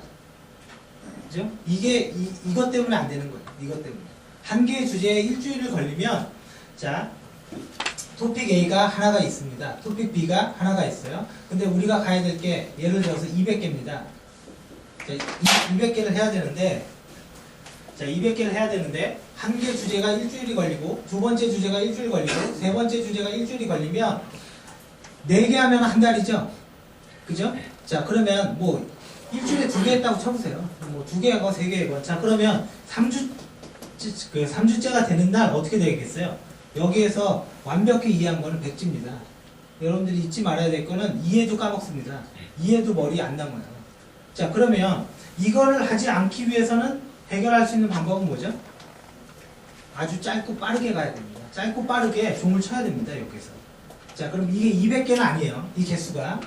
그죠? 이것 때문에 안 되는 거예요. 이것 때문에. 한 개의 주제에 일주일을 걸리면, 자, 토픽 A가 하나가 있습니다. 토픽 B가 하나가 있어요. 근데 우리가 가야 될 게, 예를 들어서 200개입니다. 자, 200개를 해야 되는데, 자, 200개를 해야 되는데, 한 개 주제가 일주일이 걸리고, 두 번째 주제가 일주일 걸리고, 세 번째 주제가 일주일이 걸리면, 4개 하면 한 달이죠? 그죠? 자, 그러면 뭐, 일주일에 2개 했다고 쳐보세요. 뭐, 2개 하고 3개 하고. 자, 그러면 3주째가 되는 날 어떻게 되겠어요? 여기에서 완벽히 이해한 거는 100지입니다. 여러분들이 잊지 말아야 될 거는 이해도 까먹습니다. 이해도 머리에 안 남아요. 자, 그러면 이거를 하지 않기 위해서는 해결할 수 있는 방법은 뭐죠? 아주 짧고 빠르게 가야 됩니다. 짧고 빠르게 종을 쳐야 됩니다. 여기서. 자, 그럼 이게 200개는 아니에요. 이 개수가.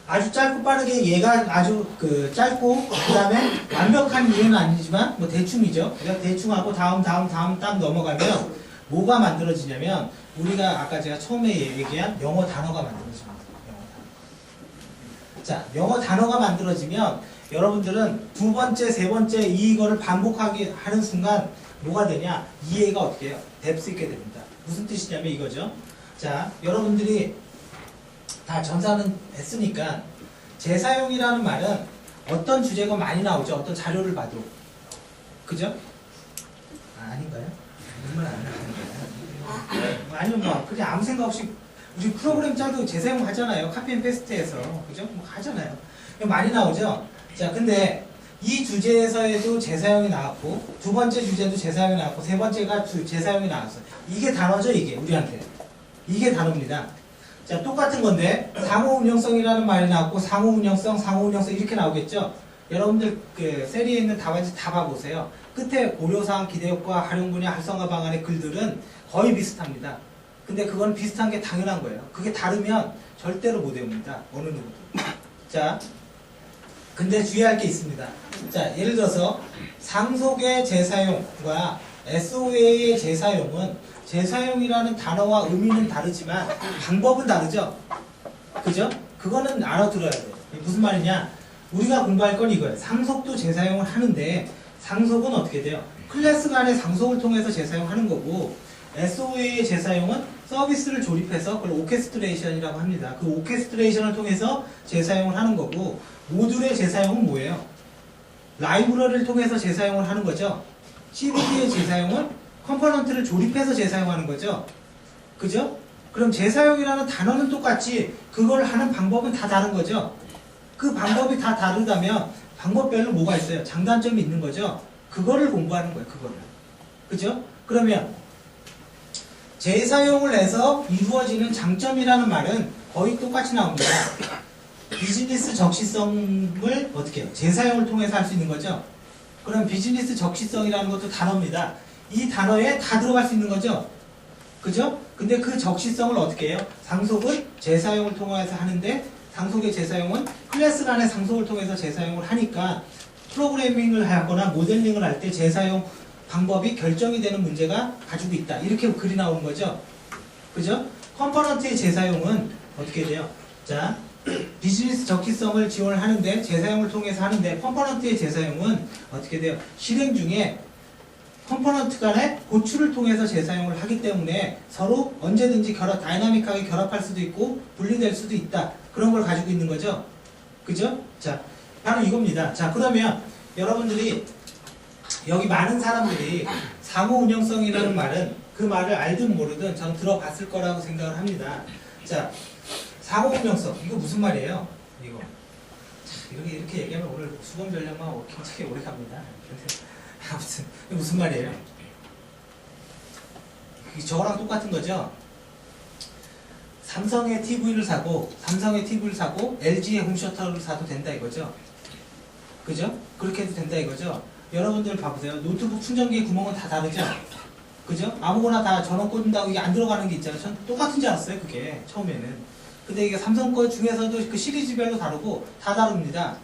아주 짧고 빠르게 얘가 아주 짧고 그 다음에 완벽한 이해는 아니지만 뭐 대충이죠. 그냥 대충 하고 다음 딱 넘어가면 뭐가 만들어지냐면 우리가 아까 제가 처음에 얘기한 영어 단어가 만들어집니다. 영어 단어. 자, 영어 단어가 만들어지면 여러분들은 두 번째, 세 번째 이거를 반복하게 하는 순간 뭐가 되냐? 이해가 어떻게 해요? 뎁스 있게 됩니다. 무슨 뜻이냐면 이거죠. 자, 여러분들이 다 전사는 했으니까 재사용이라는 말은 어떤 주제가 많이 나오죠. 어떤 자료를 봐도. 그죠? 아닌가요? 정말 안 나오는 거예요. 아니면 뭐 그냥 아무 생각 없이 우리 프로그램 짜도 재사용 하잖아요. 카피앤페스트에서. 그죠? 뭐 하잖아요. 많이 나오죠. 자, 근데 이 주제에서에도 재사용이 나왔고 두 번째 주제도 재사용이 나왔고 세 번째가 재사용이 나왔어요. 이게 단어죠, 이게 우리한테. 이게 단어입니다. 자, 똑같은 건데 상호운영성이라는 말이 나왔고 상호운영성 이렇게 나오겠죠. 여러분들 그 세리에 있는 답안지 다 봐보세요. 끝에 고려사항, 기대효과, 활용분야, 활성화 방안의 글들은 거의 비슷합니다. 근데 그건 비슷한 게 당연한 거예요. 그게 다르면 절대로 못 외웁니다. 어느 누구도. 자, 근데 주의할 게 있습니다. 자, 예를 들어서 상속의 재사용과 SOA의 재사용은 재사용이라는 단어와 의미는 다르지만 방법은 다르죠? 그죠? 그거는 알아들어야 돼요. 무슨 말이냐? 우리가 공부할 건 이거예요. 상속도 재사용을 하는데 상속은 어떻게 돼요? 클래스 간의 상속을 통해서 재사용하는 거고 SOA의 재사용은 서비스를 조립해서 그걸 오케스트레이션이라고 합니다. 그 오케스트레이션을 통해서 재사용을 하는 거고 모듈의 재사용은 뭐예요? 라이브러리를 통해서 재사용을 하는 거죠. CDD의 재사용은 컴포넌트를 조립해서 재사용하는 거죠. 그죠? 그럼 재사용이라는 단어는 똑같지 그걸 하는 방법은 다 다른 거죠. 그 방법이 다 다르다면 방법별로 뭐가 있어요? 장단점이 있는 거죠. 그거를 공부하는 거예요. 그거를. 그죠? 그러면 재사용을 해서 이루어지는 장점이라는 말은 거의 똑같이 나옵니다. 비즈니스 적시성을 어떻게 해요? 재사용을 통해서 할 수 있는 거죠. 그럼 비즈니스 적시성이라는 것도 단어입니다. 이 단어에 다 들어갈 수 있는 거죠. 그죠? 근데 그 적시성을 어떻게 해요? 상속은 재사용을 통해서 하는데 상속의 재사용은 클래스 간의 상속을 통해서 재사용을 하니까 프로그래밍을 하거나 모델링을 할 때 재사용 방법이 결정이 되는 문제가 가지고 있다. 이렇게 글이 나오는 거죠. 그죠? 컴포넌트의 재사용은 어떻게 돼요? 자, 비즈니스 적시성을 지원을 하는데 재사용을 통해서 하는데 컴포넌트의 재사용은 어떻게 돼요? 실행 중에 컴포넌트 간의 고출을 통해서 재사용을 하기 때문에 서로 언제든지 다이나믹하게 결합할 수도 있고 분리될 수도 있다. 그런 걸 가지고 있는 거죠. 그죠? 자, 바로 이겁니다. 자, 그러면 여러분들이 여기 많은 사람들이 상호 운영성이라는 말은 그 말을 알든 모르든 저는 들어봤을 거라고 생각을 합니다. 자, 상호 운영성 이거 무슨 말이에요? 이거 자, 이렇게 얘기하면 오늘 수건 전략만 굉장히 오래 갑니다. 아무튼 무슨 말이에요? 저거랑 똑같은 거죠. 삼성의 TV를 사고 LG의 홈셔터를 사도 된다 이거죠. 그죠? 그렇게 해도 된다 이거죠. 여러분들 봐보세요. 노트북 충전기 구멍은 다 다르죠? 그죠? 아무거나 다 전원 꽂는다고 이게 안 들어가는 게 있잖아요. 전 똑같은 줄 알았어요, 그게. 처음에는. 근데 이게 삼성 거 중에서도 그 시리즈별로 다르고 다 다릅니다.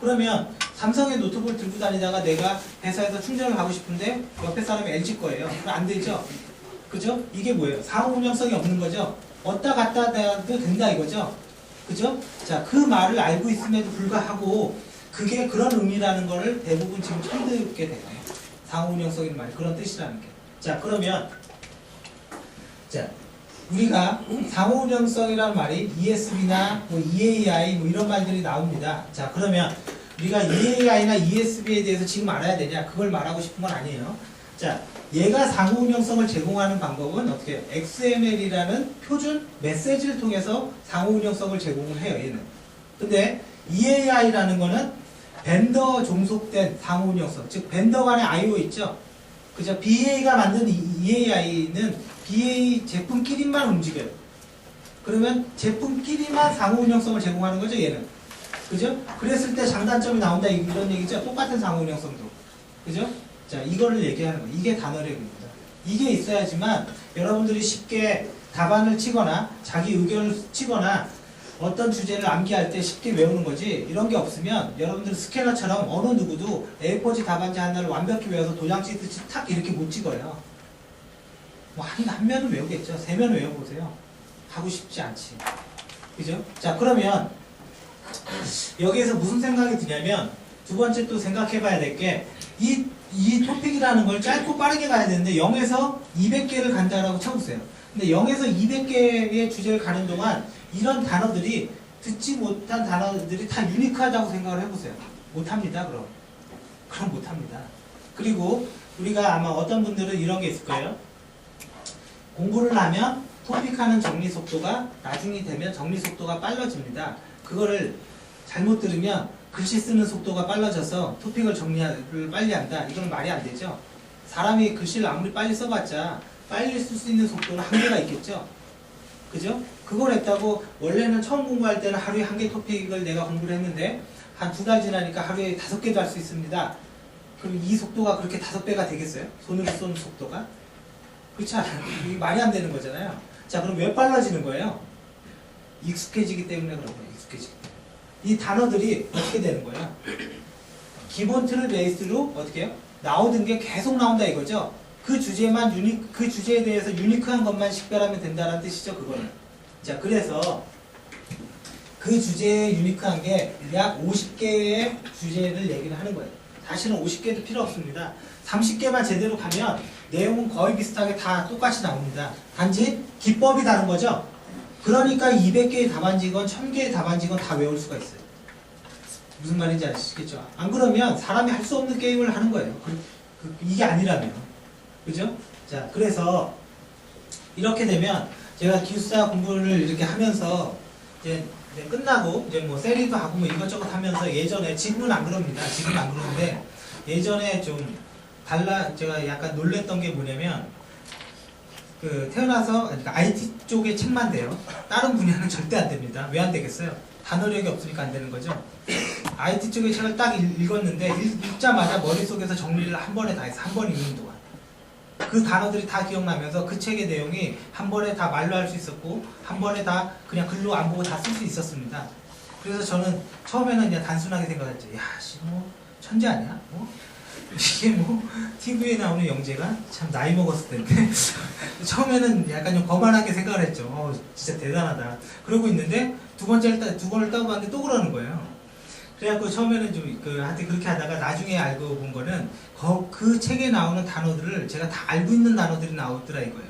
그러면 삼성의 노트북을 들고 다니다가 내가 회사에서 충전을 하고 싶은데 옆에 사람이 LG 거예요. 그럼 안 되죠? 그죠? 이게 뭐예요? 상호 운영성이 없는 거죠? 왔다 갔다 해도 된다 이거죠? 그죠? 자, 그 말을 알고 있음에도 불구하고 그게 그런 의미라는 거를 대부분 지금 처음 듣게 되네요. 상호 운영성이라는 말이 그런 뜻이라는 게. 자, 그러면 자, 우리가 상호 운영성이라는 말이 ESB나 뭐 EAI 뭐 이런 말들이 나옵니다. 자, 그러면 우리가 EAI나 ESB에 대해서 지금 알아야 되냐? 그걸 말하고 싶은 건 아니에요. 자, 얘가 상호 운영성을 제공하는 방법은 어떻게 해요? XML이라는 표준 메시지를 통해서 상호 운영성을 제공을 해요, 얘는. 근데 EAI라는 거는 벤더 종속된 상호 운영성, 즉 벤더 간의 I/O 있죠? 그죠? BA가 만든 EAI는 BA 제품끼리만 움직여요. 그러면 제품끼리만 상호 운영성을 제공하는 거죠, 얘는. 그죠? 그랬을 때 장단점이 나온다 이런 얘기죠. 똑같은 상호 운영성도. 그죠? 자, 이거를 얘기하는 거예요. 이게 단어력입니다. 이게 있어야지만 여러분들이 쉽게 답안을 치거나 자기 의견을 치거나 어떤 주제를 암기할 때 쉽게 외우는 거지 이런 게 없으면 여러분들 스캐너처럼 어느 누구도 A4지 답안지 하나를 완벽히 외워서 도장 찍듯이 탁 이렇게 못 찍어요. 뭐 한 면은 외우겠죠. 3면 외워보세요. 하고 싶지 않지. 그죠? 자, 그러면 여기에서 무슨 생각이 드냐면 두 번째 또 생각해 봐야 될 게 이 토픽이라는 걸 짧고 빠르게 가야 되는데 0에서 200개를 간다라고 쳐보세요. 근데 0에서 200개의 주제를 가는 동안 이런 단어들이 듣지 못한 단어들이 다 유니크하다고 생각을 해보세요. 못합니다. 그럼 못합니다. 그리고 우리가 아마 어떤 분들은 이런 게 있을 거예요. 공부를 하면 토픽하는 정리 속도가 나중이 되면 정리 속도가 빨라집니다. 그거를 잘못 들으면 글씨 쓰는 속도가 빨라져서 토픽을 정리를 빨리 한다. 이건 말이 안 되죠. 사람이 글씨를 아무리 빨리 써봤자 빨리 쓸 수 있는 속도는 한계가 있겠죠. 그죠? 그걸 했다고 원래는 처음 공부할 때는 하루에 1개 토픽을 내가 공부를 했는데 한 2달 지나니까 하루에 5개도 할 수 있습니다. 그럼 이 속도가 그렇게 5배가 되겠어요? 손으로 쏘는 속도가? 그렇지 않아요. 이게 말이 안 되는 거잖아요. 자, 그럼 왜 빨라지는 거예요? 익숙해지기 때문에 그런 거예요. 익숙해지기 때문에. 이 단어들이 어떻게 되는 거예요? 기본 틀을 베이스로 어떻게 해요? 나오던 게 계속 나온다 이거죠? 그 주제에 대해서 유니크한 것만 식별하면 된다는 뜻이죠, 그거는. 자, 그래서 그 주제에 유니크한 게 약 50개의 주제를 얘기를 하는 거예요. 다시는 50개도 필요 없습니다. 30개만 제대로 가면 내용은 거의 비슷하게 다 똑같이 나옵니다. 단지 기법이 다른 거죠? 그러니까 200개의 답안지건 1000개의 답안지건 다 외울 수가 있어요. 무슨 말인지 아시겠죠? 안 그러면 사람이 할 수 없는 게임을 하는 거예요. 이게 아니라면. 그죠? 자, 그래서 이렇게 되면 제가 기숙사 공부를 이렇게 하면서 이제 끝나고 이제 뭐 세리도 하고 뭐 이것저것 하면서 예전에 지금은 안 그럽니다. 지금은 안 그러는데 예전에 좀 제가 약간 놀랬던 게 뭐냐면 그 태어나서 그러니까 IT 쪽의 책만 돼요. 다른 분야는 절대 안 됩니다. 왜 안 되겠어요? 단어력이 없으니까 안 되는 거죠. IT 쪽의 책을 딱 읽었는데 읽자마자 머릿속에서 정리를 한 번에 다 해서 한 번 읽는 동안 그 단어들이 다 기억나면서 그 책의 내용이 한 번에 다 말로 할 수 있었고 한 번에 다 그냥 글로 안 보고 다 쓸 수 있었습니다. 그래서 저는 처음에는 그냥 단순하게 생각했죠. 야, 씨, 뭐 천재 아니야? 이게 뭐 TV에 나오는 영재가 참 나이 먹었을 텐데 처음에는 약간 좀 거만하게 생각을 했죠. 진짜 대단하다. 그러고 있는데 두 번을 따고 봤는데 또 그러는 거예요. 그래갖고 처음에는 좀 하여튼 그렇게 하다가 나중에 알고 본 거는 그 책에 나오는 단어들을 제가 다 알고 있는 단어들이 나오더라 이거예요.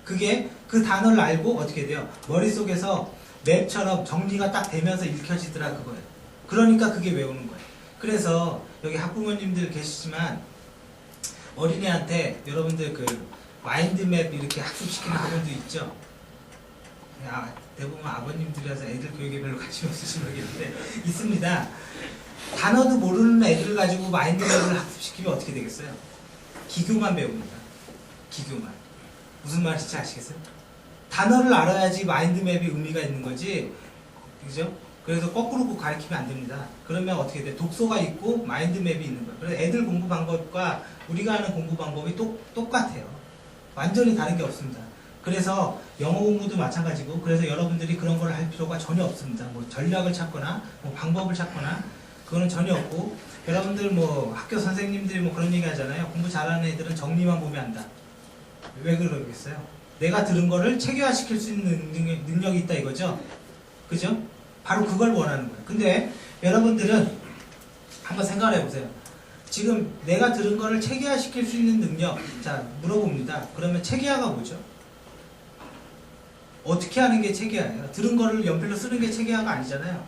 그게 그 단어를 알고 어떻게 돼요? 머릿속에서 맵처럼 정리가 딱 되면서 읽혀지더라 그거예요. 그러니까 그게 외우는 거예요. 그래서 여기 학부모님들 계시지만 어린애한테 여러분들 그 마인드맵 이렇게 학습시키는 학원도 있죠. 대부분 아버님들이라서 애들 교육에 별로 관심 없으신 모르겠는데 있습니다. 단어도 모르는 애들을 가지고 마인드맵을 학습시키면 어떻게 되겠어요? 기교만 배웁니다. 기교만. 무슨 말인지 아시겠어요? 단어를 알아야지 마인드맵이 의미가 있는 거지. 그죠? 그래서 거꾸로 가르치면 안 됩니다. 그러면 어떻게 돼? 독서가 있고 마인드맵이 있는 거예요. 그래서 애들 공부 방법과 우리가 하는 공부 방법이 똑같아요. 완전히 다른 게 없습니다. 그래서 영어 공부도 마찬가지고 그래서 여러분들이 그런 걸 할 필요가 전혀 없습니다. 뭐 전략을 찾거나 뭐 방법을 찾거나 그거는 전혀 없고 여러분들 뭐 학교 선생님들이 뭐 그런 얘기 하잖아요. 공부 잘하는 애들은 정리만 보면 안다. 왜 그러겠어요? 내가 들은 거를 체계화시킬 수 있는 능력이 있다 이거죠? 그죠? 바로 그걸 원하는 거예요. 근데 여러분들은 한번 생각을 해보세요. 지금 내가 들은 거를 체계화시킬 수 있는 능력, 자 물어봅니다. 그러면 체계화가 뭐죠? 어떻게 하는 게 체계화예요? 들은 거를 연필로 쓰는 게 체계화가 아니잖아요.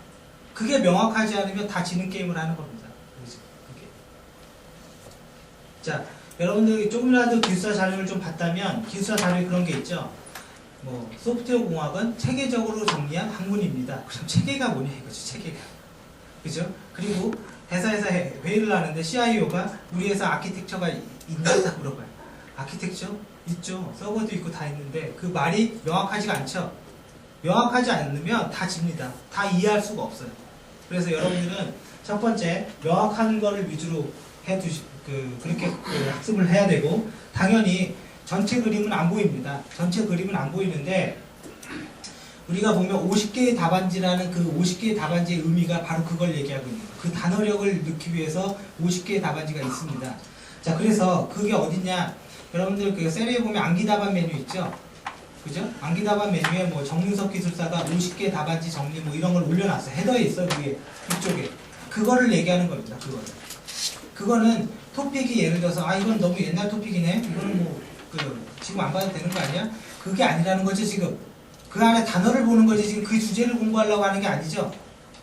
그게 명확하지 않으면 다 지는 게임을 하는 겁니다. 그렇죠? 그게. 자, 여러분들이 조금이라도 기숙사 자료를 좀 봤다면 기숙사 자료에 그런 게 있죠. 뭐 소프트웨어 공학은 체계적으로 정리한 학문입니다. 그럼 체계가 뭐냐 이거죠. 체계가. 그죠? 그리고 회사에서 회의를 하는데 CIO가 우리 회사 아키텍처가 있냐 딱 물어봐요. 아키텍처? 있죠. 서버도 있고 다 있는데 그 말이 명확하지가 않죠. 명확하지 않으면 다 집니다. 다 이해할 수가 없어요. 그래서 여러분들은 첫 번째 명확한 거를 위주로 그렇게 학습을 해야 되고 당연히 전체 그림은 안 보입니다. 전체 그림은 안 보이는데 우리가 보면 50개의 답안지라는 그 50개의 답안지의 의미가 바로 그걸 얘기하고 있는 거예요. 그 단어력을 넣기 위해서 50개의 답안지가 있습니다. 자, 그래서 그게 어딨냐? 여러분들 그 셀에 보면 암기답안 메뉴 있죠? 그죠? 암기답안 메뉴에 뭐 정윤석 기술사가 50개 답안지 정리 뭐 이런 걸 올려놨어요. 헤더에 있어, 위에. 이쪽에. 그거를 얘기하는 겁니다. 그거는 토픽이 예를 들어서 이건 너무 옛날 토픽이네. 이거는 뭐 지금 안 봐도 되는 거 아니야? 그게 아니라는 거죠, 지금. 그 안에 단어를 보는 거지 지금 그 주제를 공부하려고 하는 게 아니죠.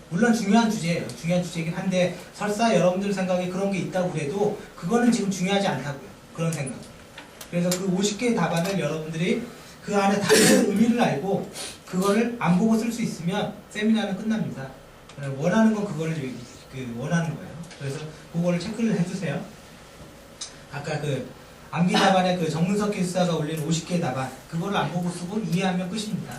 물론 중요한 주제예요. 중요한 주제이긴 한데 설사 여러분들 생각에 그런 게 있다고 그래도 그거는 지금 중요하지 않다고요. 그런 생각. 그래서 그 50개의 답안을 여러분들이 그 안에 단어의 의미를 알고 그거를 안 보고 쓸 수 있으면 세미나는 끝납니다. 원하는 건 그거를 원하는 거예요. 그래서 그거를 체크를 해주세요. 아까 암기 답안에 정문석 기술사가 올린 50개의 답안 그거를 안 보고 쓰고 이해하면 끝입니다.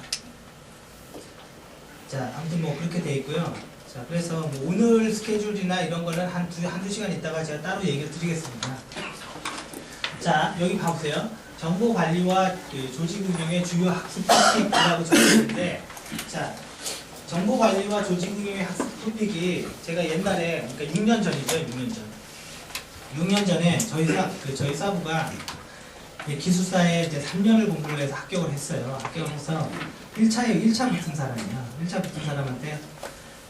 자, 아무튼 뭐 그렇게 돼 있고요. 자, 그래서 뭐 오늘 스케줄이나 이런 거는 한두 시간 있다가 제가 따로 얘기를 드리겠습니다. 자, 여기 봐보세요. 정보관리와 조직운영의 주요 학습 토픽이라고 적혀있는데, 자, 정보관리와 조직운영의 학습 토픽이 제가 옛날에, 그러니까 6년 전이죠, 6년 전. 6년 전에 저희 사부가 기숙사에 이제 3년을 공부를 해서 합격을 했어요. 합격을 해서 1차 붙은 사람이에요. 1차 붙은 사람한테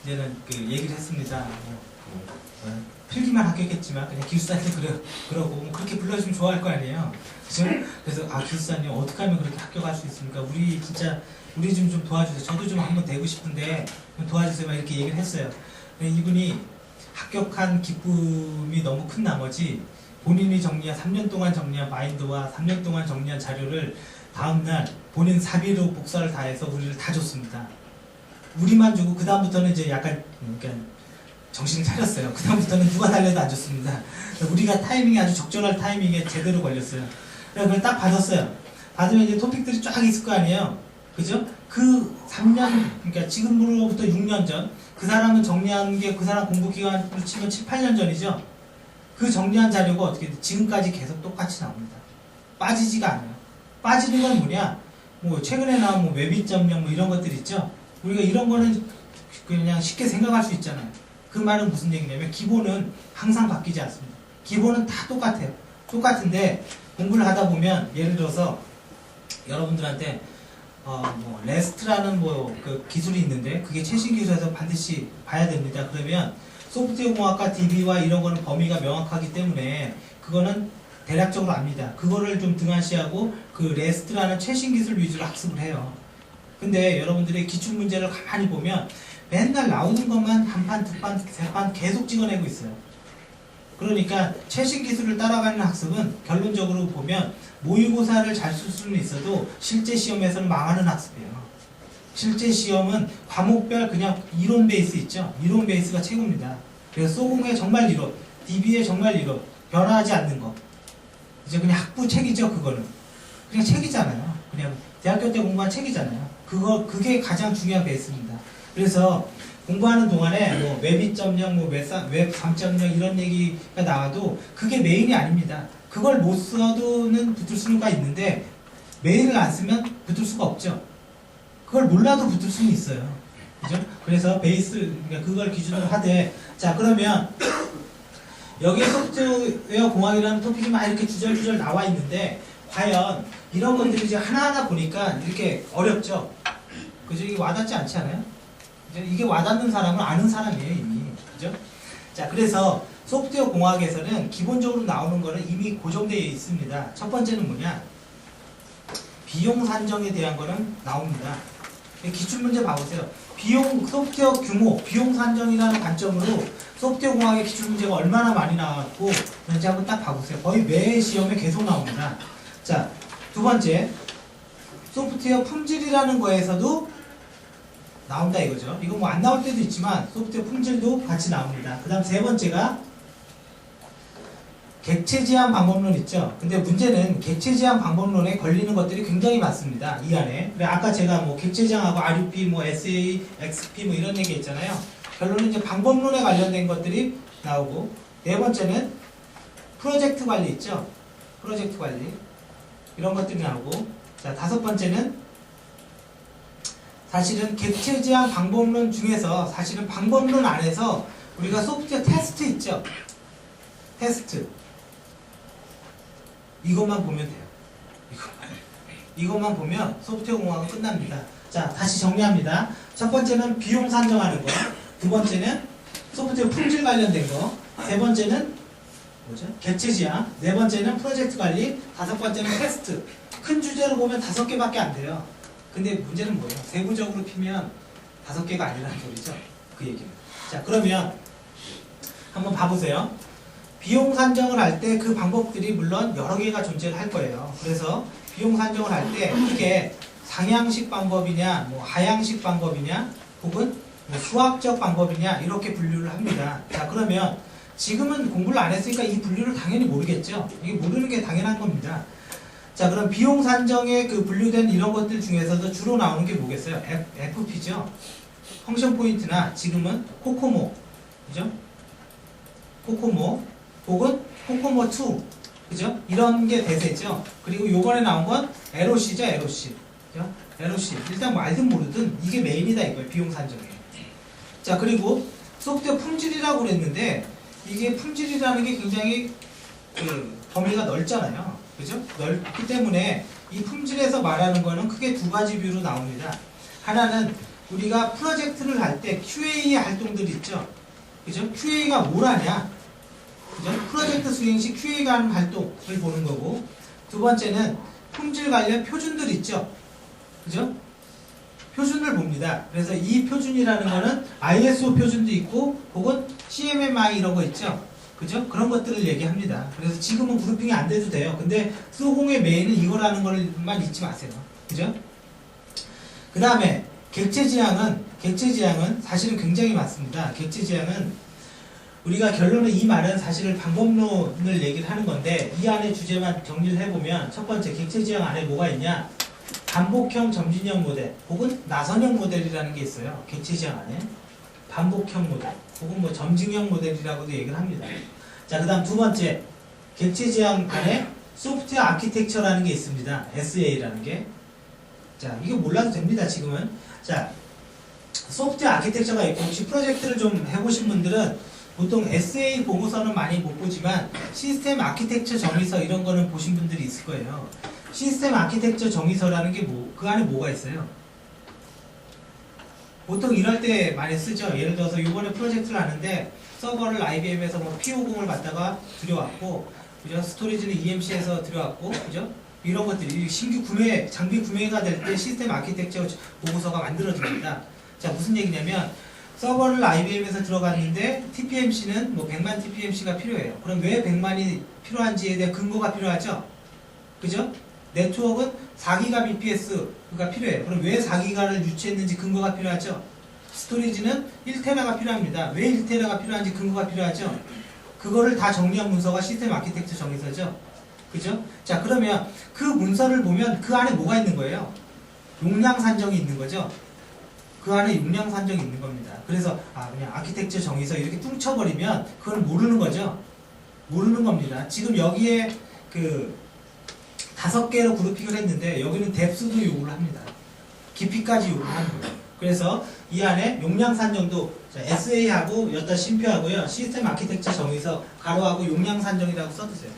이제는 얘기를 했습니다. 필기만 합격했지만 그냥 기숙사한테 그러고 뭐 그렇게 불러주면 좋아할 거 아니에요. 그죠? 그래서 기숙사님 어떻게 하면 그렇게 합격할 수 있습니까? 우리 좀 도와주세요. 저도 좀 한번 되고 싶은데 좀 도와주세요. 막 이렇게 얘기를 했어요. 이분이 합격한 기쁨이 너무 큰 나머지 본인이 3년 동안 정리한 마인드와 3년 동안 정리한 자료를 다음날 본인 사비로 복사를 다 해서 우리를 다 줬습니다. 우리만 주고 그 다음부터는 이제 약간 그러니까 정신을 차렸어요. 그 다음부터는 누가 달래도 안 줬습니다. 우리가 타이밍이 아주 적절할 타이밍에 제대로 걸렸어요. 그래서 그걸 딱 받았어요. 받으면 이제 토픽들이 쫙 있을 거 아니에요. 그죠? 그 3년, 그러니까 지금으로부터 6년 전, 그 사람은 정리한 게 그 사람 공부 기간으로 치면 7, 8년 전이죠? 그 정리한 자료가 어떻게 돼? 지금까지 계속 똑같이 나옵니다. 빠지지가 않아요. 빠지는 건 뭐냐? 뭐, 최근에 나온 뭐 웹2.0 뭐 이런 것들 있죠? 우리가 이런 거는 그냥 쉽게 생각할 수 있잖아요. 그 말은 무슨 얘기냐면, 기본은 항상 바뀌지 않습니다. 기본은 다 똑같아요. 똑같은데, 공부를 하다 보면, 예를 들어서, 여러분들한테, 뭐, 레스트라는 뭐, 그 기술이 있는데, 그게 최신 기술에서 반드시 봐야 됩니다. 그러면, 소프트웨어 공학과 DB와 이런 거는 범위가 명확하기 때문에, 그거는 대략적으로 압니다. 그거를 좀 등한시하고, 그 레스트라는 최신 기술 위주로 학습을 해요. 근데 여러분들의 기출문제를 가만히 보면, 맨날 나오는 것만 한 판, 두 판, 세 판 계속 찍어내고 있어요. 그러니까 최신 기술을 따라가는 학습은 결론적으로 보면 모의고사를 잘 쓸 수는 있어도 실제 시험에서는 망하는 학습이에요. 실제 시험은 과목별 그냥 이론 베이스 있죠? 이론 베이스가 최고입니다. 그래서 소공의 정말 이론, DB의 정말 이론, 변화하지 않는 거. 이제 그냥 학부 책이죠, 그거는. 그냥 책이잖아요. 그냥 대학교 때 공부한 책이잖아요. 그게 가장 중요한 베이스입니다. 그래서 공부하는 동안에 뭐 웹 2.0, 뭐 웹 3.0 이런 얘기가 나와도 그게 메인이 아닙니다. 그걸 못 써도는 붙을 수가 있는데 메인을 안 쓰면 붙을 수가 없죠. 그걸 몰라도 붙을 수는 있어요. 그죠? 그래서 베이스, 그러니까 그걸 기준으로 하되, 자, 그러면 여기 소프트웨어 공학이라는 토픽이 막 이렇게 주절주절 나와 있는데 과연 이런 것들이 이제 하나하나 보니까 이렇게 어렵죠? 그죠? 이게 와닿지 않지 않아요? 이게 와닿는 사람은 아는 사람이에요, 이미. 그죠? 자, 그래서 소프트웨어 공학에서는 기본적으로 나오는 거는 이미 고정되어 있습니다. 첫 번째는 뭐냐? 비용 산정에 대한 거는 나옵니다. 기출문제 봐보세요. 소프트웨어 규모, 비용 산정이라는 관점으로 소프트웨어 공학의 기출문제가 얼마나 많이 나왔고, 그런지 한번 딱 봐보세요. 거의 매 시험에 계속 나옵니다. 자, 두 번째, 소프트웨어 품질이라는 거에서도 나온다 이거죠. 이거 뭐 안 나올 때도 있지만 소프트웨어 품질도 같이 나옵니다. 그 다음 세 번째가 객체 지향 방법론 있죠. 근데 문제는 객체 지향 방법론에 걸리는 것들이 굉장히 많습니다. 이 안에. 그래 아까 제가 뭐 객체 지향하고 RUP, 뭐 SA, XP 뭐 이런 얘기 했잖아요. 결론은 이제 방법론에 관련된 것들이 나오고, 네 번째는 프로젝트 관리 있죠. 프로젝트 관리 이런 것들이 나오고, 자 다섯 번째는 사실은 객체 지향 방법론 중에서 사실은 방법론 안에서 우리가 소프트웨어 테스트 있죠. 테스트 이것만 보면 돼요. 이것만 보면 소프트웨어 공학은 끝납니다. 자 다시 정리합니다. 첫 번째는 비용 산정하는 거, 두 번째는 소프트웨어 품질 관련된 거, 세 번째는 뭐죠? 객체 지향, 네 번째는 프로젝트 관리, 다섯 번째는 테스트. 큰 주제로 보면 5개밖에 안 돼요. 근데 문제는 뭐예요? 세부적으로 피면 5개가 아니라는 소리죠. 그 얘기는. 자, 그러면 한번 봐보세요. 비용 산정을 할 때 그 방법들이 물론 여러 개가 존재를 할 거예요. 그래서 비용 산정을 할 때 크게 상향식 방법이냐, 뭐 하향식 방법이냐, 혹은 뭐 수학적 방법이냐 이렇게 분류를 합니다. 자, 그러면 지금은 공부를 안 했으니까 이 분류를 당연히 모르겠죠. 이게 모르는 게 당연한 겁니다. 자, 그럼 비용 산정에 그 분류된 이런 것들 중에서도 주로 나오는 게 뭐겠어요? FP죠. 펑션 포인트나 지금은 코코모, 그죠? 코코모, 혹은 코코모2, 그죠? 이런 게 대세죠. 그리고 요번에 나온 건 LOC죠, LOC. 그죠? LOC. 일단 뭐 알든 모르든 이게 메인이다 이거예요, 비용 산정에. 자, 그리고 소프트웨어 품질이라고 그랬는데 이게 품질이라는 게 굉장히 그 범위가 넓잖아요. 그죠? 넓기 때문에 이 품질에서 말하는 거는 크게 두 가지 뷰로 나옵니다. 하나는 우리가 프로젝트를 할 때 QA 활동들 있죠? 그죠? QA가 뭘 하냐? 그죠? 프로젝트 수행 시 QA가 하는 활동을 보는 거고, 두 번째는 품질 관련 표준들 있죠? 그죠? 표준을 봅니다. 그래서 이 표준이라는 거는 ISO 표준도 있고, 혹은 CMMI 이런 거 있죠? 그죠? 그런 것들을 얘기합니다. 그래서 지금은 그룹핑이 안 돼도 돼요. 근데 수공의 메인은 이거라는 걸만 잊지 마세요. 그죠? 그 다음에 객체지향은 사실은 굉장히 많습니다. 객체지향은 우리가 결론은 이 말은 사실은 방법론을 얘기를 하는 건데 이 안에 주제만 정리를 해보면 첫 번째 객체지향 안에 뭐가 있냐? 반복형 점진형 모델 혹은 나선형 모델이라는 게 있어요. 객체지향 안에 반복형 모델 혹은 뭐 점증형 모델이라고도 얘기를 합니다. 자, 그 다음 두 번째 객체지향 안에 소프트웨어 아키텍처라는 게 있습니다. SA라는 게. 자, 이거 몰라도 됩니다. 지금은. 자, 소프트웨어 아키텍처가 있고 혹시 프로젝트를 좀 해보신 분들은 보통 SA 보고서는 많이 못 보지만 시스템 아키텍처 정의서 이런 거는 보신 분들이 있을 거예요. 시스템 아키텍처 정의서라는 게 그 안에 뭐가 있어요? 보통 이럴 때 많이 쓰죠. 예를 들어서 이번에 프로젝트를 하는데 서버를 IBM에서 뭐 P50을 갖다가 들여왔고, 그죠? 스토리지는 EMC에서 들여왔고, 그죠? 이런 것들이 신규 구매, 장비 구매가 될 때 시스템 아키텍처 보고서가 만들어집니다. 자, 무슨 얘기냐면 서버를 IBM에서 들어갔는데 TPMC는 뭐 100만 TPMC가 필요해요. 그럼 왜 100만이 필요한지에 대한 근거가 필요하죠? 그죠? 네트워크는 4기가 BPS가 필요해요. 그럼 왜 4기가를 유치했는지 근거가 필요하죠? 스토리지는 1테라가 필요합니다. 왜 1테라가 필요한지 근거가 필요하죠? 그거를 다 정리한 문서가 시스템 아키텍처 정의서죠? 그죠? 자, 그러면 그 문서를 보면 그 안에 뭐가 있는 거예요? 용량 산정이 있는 거죠? 그 안에 용량 산정이 있는 겁니다. 그래서 그냥 아키텍처 정의서 이렇게 뚱쳐버리면 그건 모르는 거죠? 모르는 겁니다. 지금 여기에 그 5개로 그룹핑을 했는데 여기는 뎁스도 요구를 합니다. 깊이까지 요구를 하는 거예요. 그래서 이 안에 용량 산정도 SA하고 여기다 심표하고요. 시스템 아키텍처 정의서 가로하고 용량 산정이라고 써두세요.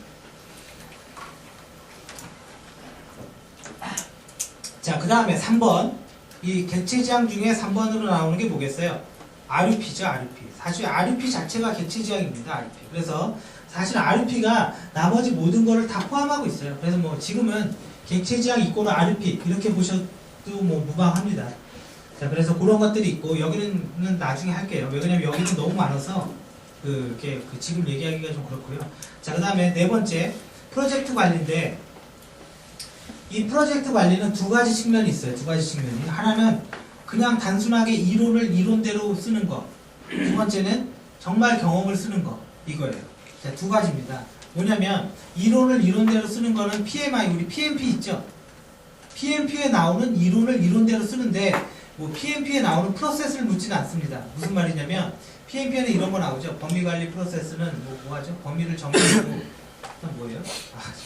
자, 그 다음에 3번. 이 객체지향 중에 3번으로 나오는 게 뭐겠어요? RUP죠, RUP. 사실 RUP 자체가 객체지향입니다, RUP. 그래서 사실 RUP가 나머지 모든 거를 다 포함하고 있어요. 그래서 뭐 지금은 객체지향 이꼬르 RUP 이렇게 보셔도 뭐 무방합니다. 자, 그래서 그런 것들이 있고 여기는 나중에 할게요. 왜냐면 여기는 너무 많아서 지금 얘기하기가 좀 그렇고요. 자, 그 다음에 네 번째 프로젝트 관리인데 이 프로젝트 관리는 두 가지 측면이 있어요. 두 가지 측면이. 하나는 그냥 단순하게 이론을 이론대로 쓰는 거. 두 번째는 정말 경험을 쓰는 거. 이거예요. 자, 두 가지입니다. 뭐냐면 이론을 이론대로 쓰는 거는 PMI, 우리 PMP 있죠? PMP에 나오는 이론을 이론대로 쓰는데 뭐 PMP에 나오는 프로세스를 묻지는 않습니다. 무슨 말이냐면 PMP에는 이런 거 나오죠. 범위관리 프로세스는 뭐 하죠? 범위를 정의하고 뭐예요?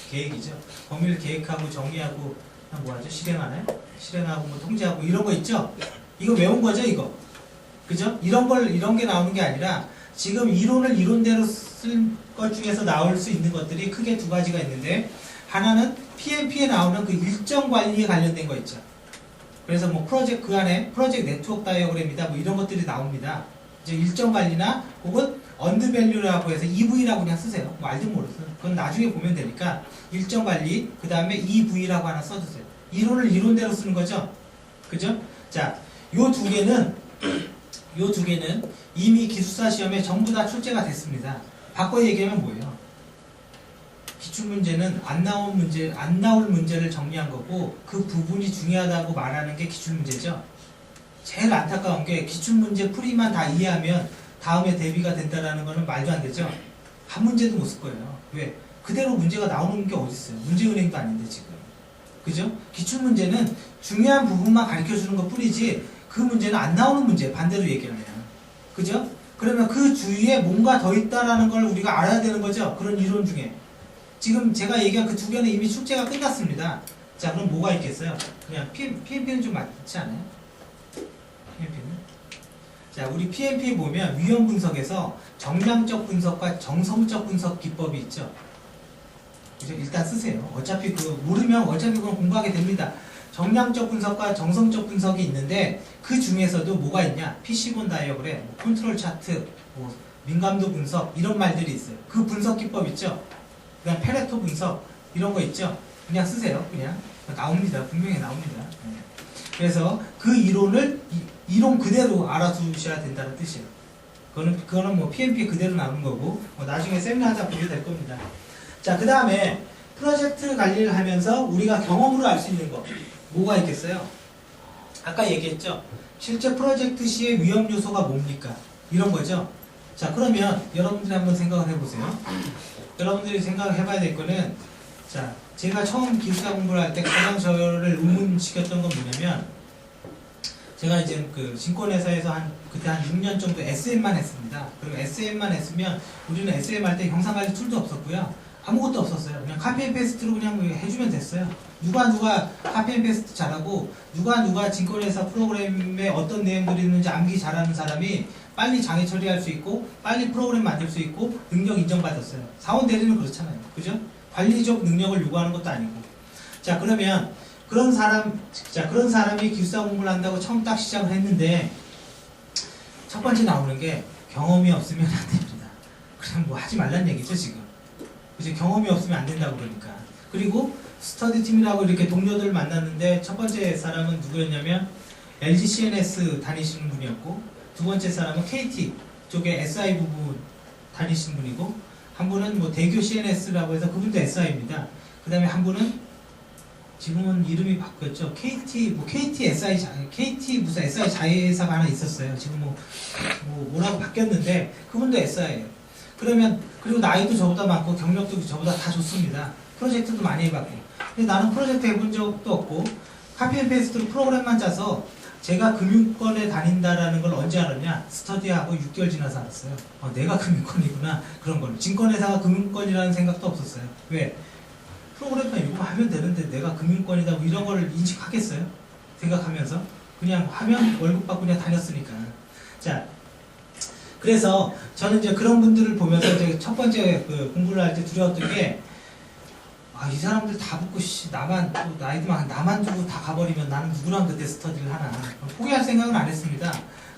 계획이죠. 범위를 계획하고 정의하고 뭐 하죠? 실행하네? 실행하고 뭐 통제하고 이런 거 있죠? 이거 외운 거죠, 이거? 그죠? 이런 게 나오는 게 아니라 지금 이론을 이론대로 쓸 것 중에서 나올 수 있는 것들이 크게 두 가지가 있는데 하나는 PMP에 나오는 그 일정 관리에 관련된 거 있죠. 그래서 뭐 그 안에 프로젝트 네트워크 다이어그램이다 뭐 이런 것들이 나옵니다. 이제 일정 관리나 혹은 언드 밸류라고 해서 EV라고 그냥 쓰세요. 뭐 알든 모르세요. 그건 나중에 보면 되니까 일정 관리 그 다음에 EV라고 하나 써주세요. 이론을 이론대로 쓰는 거죠. 그죠? 자, 요 두 개는 이미 기숙사 시험에 전부 다 출제가 됐습니다. 바꿔 얘기하면 뭐예요? 기출문제는 안 나올 문제를 정리한 거고 그 부분이 중요하다고 말하는 게 기출문제죠. 제일 안타까운 게 기출문제 풀이만 다 이해하면 다음에 대비가 된다라는 거는 말도 안 되죠. 한 문제도 못 쓸 거예요. 왜? 그대로 문제가 나오는 게 어딨어요. 문제은행도 아닌데 지금. 그죠? 기출문제는 중요한 부분만 가르쳐주는 것 뿐이지 그 문제는 안 나오는 문제, 반대로 얘기하면. 그죠? 그러면 그 주위에 뭔가 더 있다라는 걸 우리가 알아야 되는 거죠. 그런 이론 중에. 지금 제가 얘기한 그 두 개는 이미 출제가 끝났습니다. 자, 그럼 뭐가 있겠어요? 그냥 PMP는 좀 맞지 않아요? PMP는? 자, 우리 PMP 보면 위험 분석에서 정량적 분석과 정성적 분석 기법이 있죠. 그죠? 일단 쓰세요. 어차피 모르면 어차피 그건 공부하게 됩니다. 정량적 분석과 정성적 분석이 있는데 그 중에서도 뭐가 있냐? PC본 다이어그램, 컨트롤 차트, 뭐 민감도 분석 이런 말들이 있어요. 그 분석 기법 있죠? 그다음 페레토 분석 이런 거 있죠? 그냥 쓰세요. 그냥 나옵니다. 분명히 나옵니다. 그래서 그 이론 그대로 알아두셔야 된다는 뜻이에요. 그거는 뭐 PMP 그대로 나오는 거고, 나중에 세미나 하다 보게 될 겁니다. 자, 그 다음에 프로젝트 관리를 하면서 우리가 경험으로 알 수 있는 거, 뭐가 있겠어요? 아까 얘기했죠? 실제 프로젝트 시의 위험 요소가 뭡니까? 이런 거죠? 자, 그러면 여러분들이 한번 생각을 해보세요. 여러분들이 생각을 해봐야 될 거는, 자, 제가 처음 기술사 공부를 할 때 가장 저를 의문시켰던 건 뭐냐면, 제가 이제 그 증권회사에서 그때 한 6년 정도 SM만 했습니다. 그리고 SM만 했으면 우리는 SM 할 때 형상관리 툴도 없었고요. 아무것도 없었어요. 그냥 카피 앤 페이스트로 그냥 해주면 됐어요. 누가 카피 앤 페이스트 잘하고 누가 증권회사 프로그램에 어떤 내용들이 있는지 암기 잘하는 사람이 빨리 장애 처리할 수 있고 빨리 프로그램 만들 수 있고 능력 인정받았어요. 사원 대리는 그렇잖아요. 그죠? 관리적 능력을 요구하는 것도 아니고. 자, 그러면 그런 사람이 기술사 공부를 한다고 처음 딱 시작을 했는데 첫 번째 나오는 게 경험이 없으면 안 됩니다. 그냥 뭐 하지 말란 얘기죠, 지금. 이제 경험이 없으면 안 된다고 그러니까. 그리고 스터디 팀이라고 이렇게 동료들 만났는데 첫 번째 사람은 누구였냐면 LG CNS 다니시는 분이었고, 두 번째 사람은 KT 쪽에 SI 부분 다니시는 분이고, 한 분은 뭐 대교 CNS라고 해서 그분도 SI입니다. 그 다음에 한 분은 지금은 이름이 바뀌었죠. KT 무슨 SI 자회사가 하나 있었어요. 지금 뭐라고 바뀌었는데 그분도 SI예요. 그러면 그리고 나이도 저보다 많고 경력도 저보다 다 좋습니다. 프로젝트도 많이 해봤고. 근데 나는 프로젝트 해본 적도 없고 카피 앤 페이스트로 프로그램만 짜서 제가 금융권에 다닌다라는 걸 언제 알았냐? 스터디하고 6개월 지나서 알았어요. 내가 금융권이구나. 그런 걸. 증권회사가 금융권이라는 생각도 없었어요. 왜? 프로그램만 이거 하면 되는데 내가 금융권이다 뭐 이런 걸 인식하겠어요? 생각하면서 그냥 하면 월급 받고 그냥 다녔으니까. 자, 그래서 저는 이제 그런 분들을 보면서 이제 첫 번째 그 공부를 할 때 두려웠던 게, 이 사람들 다 붙고 나만 또 나이도 많아 나만 두고 다 가버리면 나는 누구랑 그때 스터디를 하나. 포기할 생각은 안 했습니다.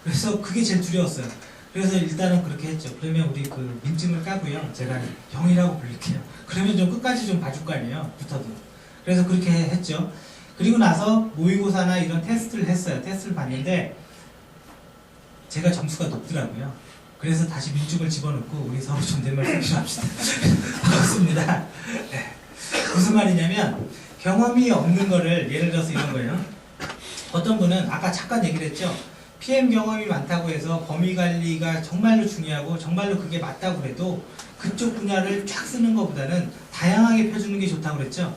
그래서 그게 제일 두려웠어요. 그래서 일단은 그렇게 했죠. 그러면 우리 그 민증을 까고요. 제가 형이라고 부를게요. 그러면 좀 끝까지 좀 봐줄 거 아니에요. 붙어도. 그래서 그렇게 했죠. 그리고 나서 모의고사나 이런 테스트를 했어요. 테스트를 봤는데 제가 점수가 높더라고요. 그래서 다시 민증을 집어넣고 우리 서로 존댓말 쓰기로 합시다. 반갑습니다. 네. 무슨 말이냐면 경험이 없는 거를 예를 들어서 이런 거예요. 어떤 분은 아까 잠깐 얘기를 했죠. PM 경험이 많다고 해서 범위 관리가 정말로 중요하고 정말로 그게 맞다고 해도 그쪽 분야를 쫙 쓰는 것보다는 다양하게 펴주는 게 좋다고 그랬죠.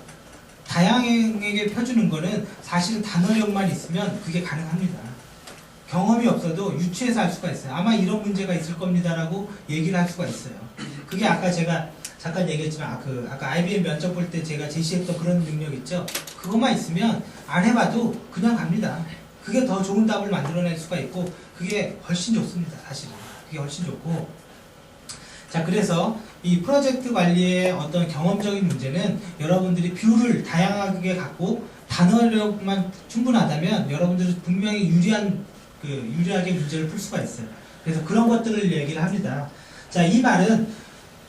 다양하게 펴주는 거는 사실은 단어력만 있으면 그게 가능합니다. 경험이 없어도 유추해서 할 수가 있어요. 아마 이런 문제가 있을 겁니다라고 얘기를 할 수가 있어요. 그게 아까 제가 잠깐 얘기했지만 아까 IBM 면접 볼 때 제가 제시했던 그런 능력 있죠. 그것만 있으면 안 해봐도 그냥 갑니다. 그게 더 좋은 답을 만들어낼 수가 있고 그게 훨씬 좋습니다. 사실은 그게 훨씬 좋고. 자, 그래서 이 프로젝트 관리의 어떤 경험적인 문제는 여러분들이 뷰를 다양하게 갖고 단어력만 충분하다면 여러분들은 분명히 유리하게 문제를 풀 수가 있어요. 그래서 그런 것들을 얘기를 합니다. 자, 이 말은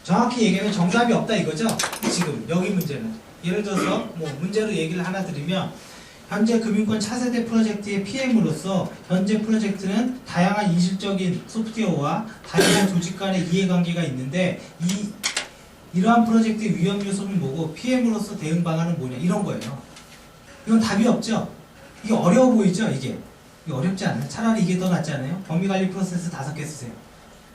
정확히 얘기하면 정답이 없다 이거죠. 지금 여기 문제는 예를 들어서 뭐 문제로 얘기를 하나 드리면, 현재 금융권 차세대 프로젝트의 PM으로서 현재 프로젝트는 다양한 인식적인 소프트웨어와 다양한 조직 간의 이해관계가 있는데 이러한 프로젝트의 위험 요소는 뭐고 PM으로서 대응 방안은 뭐냐, 이런 거예요. 이건 답이 없죠. 이게 어려워 보이죠. 이게 어렵지 않아요. 차라리 이게 더 낫지 않아요? 범위관리 프로세스 5개 쓰세요.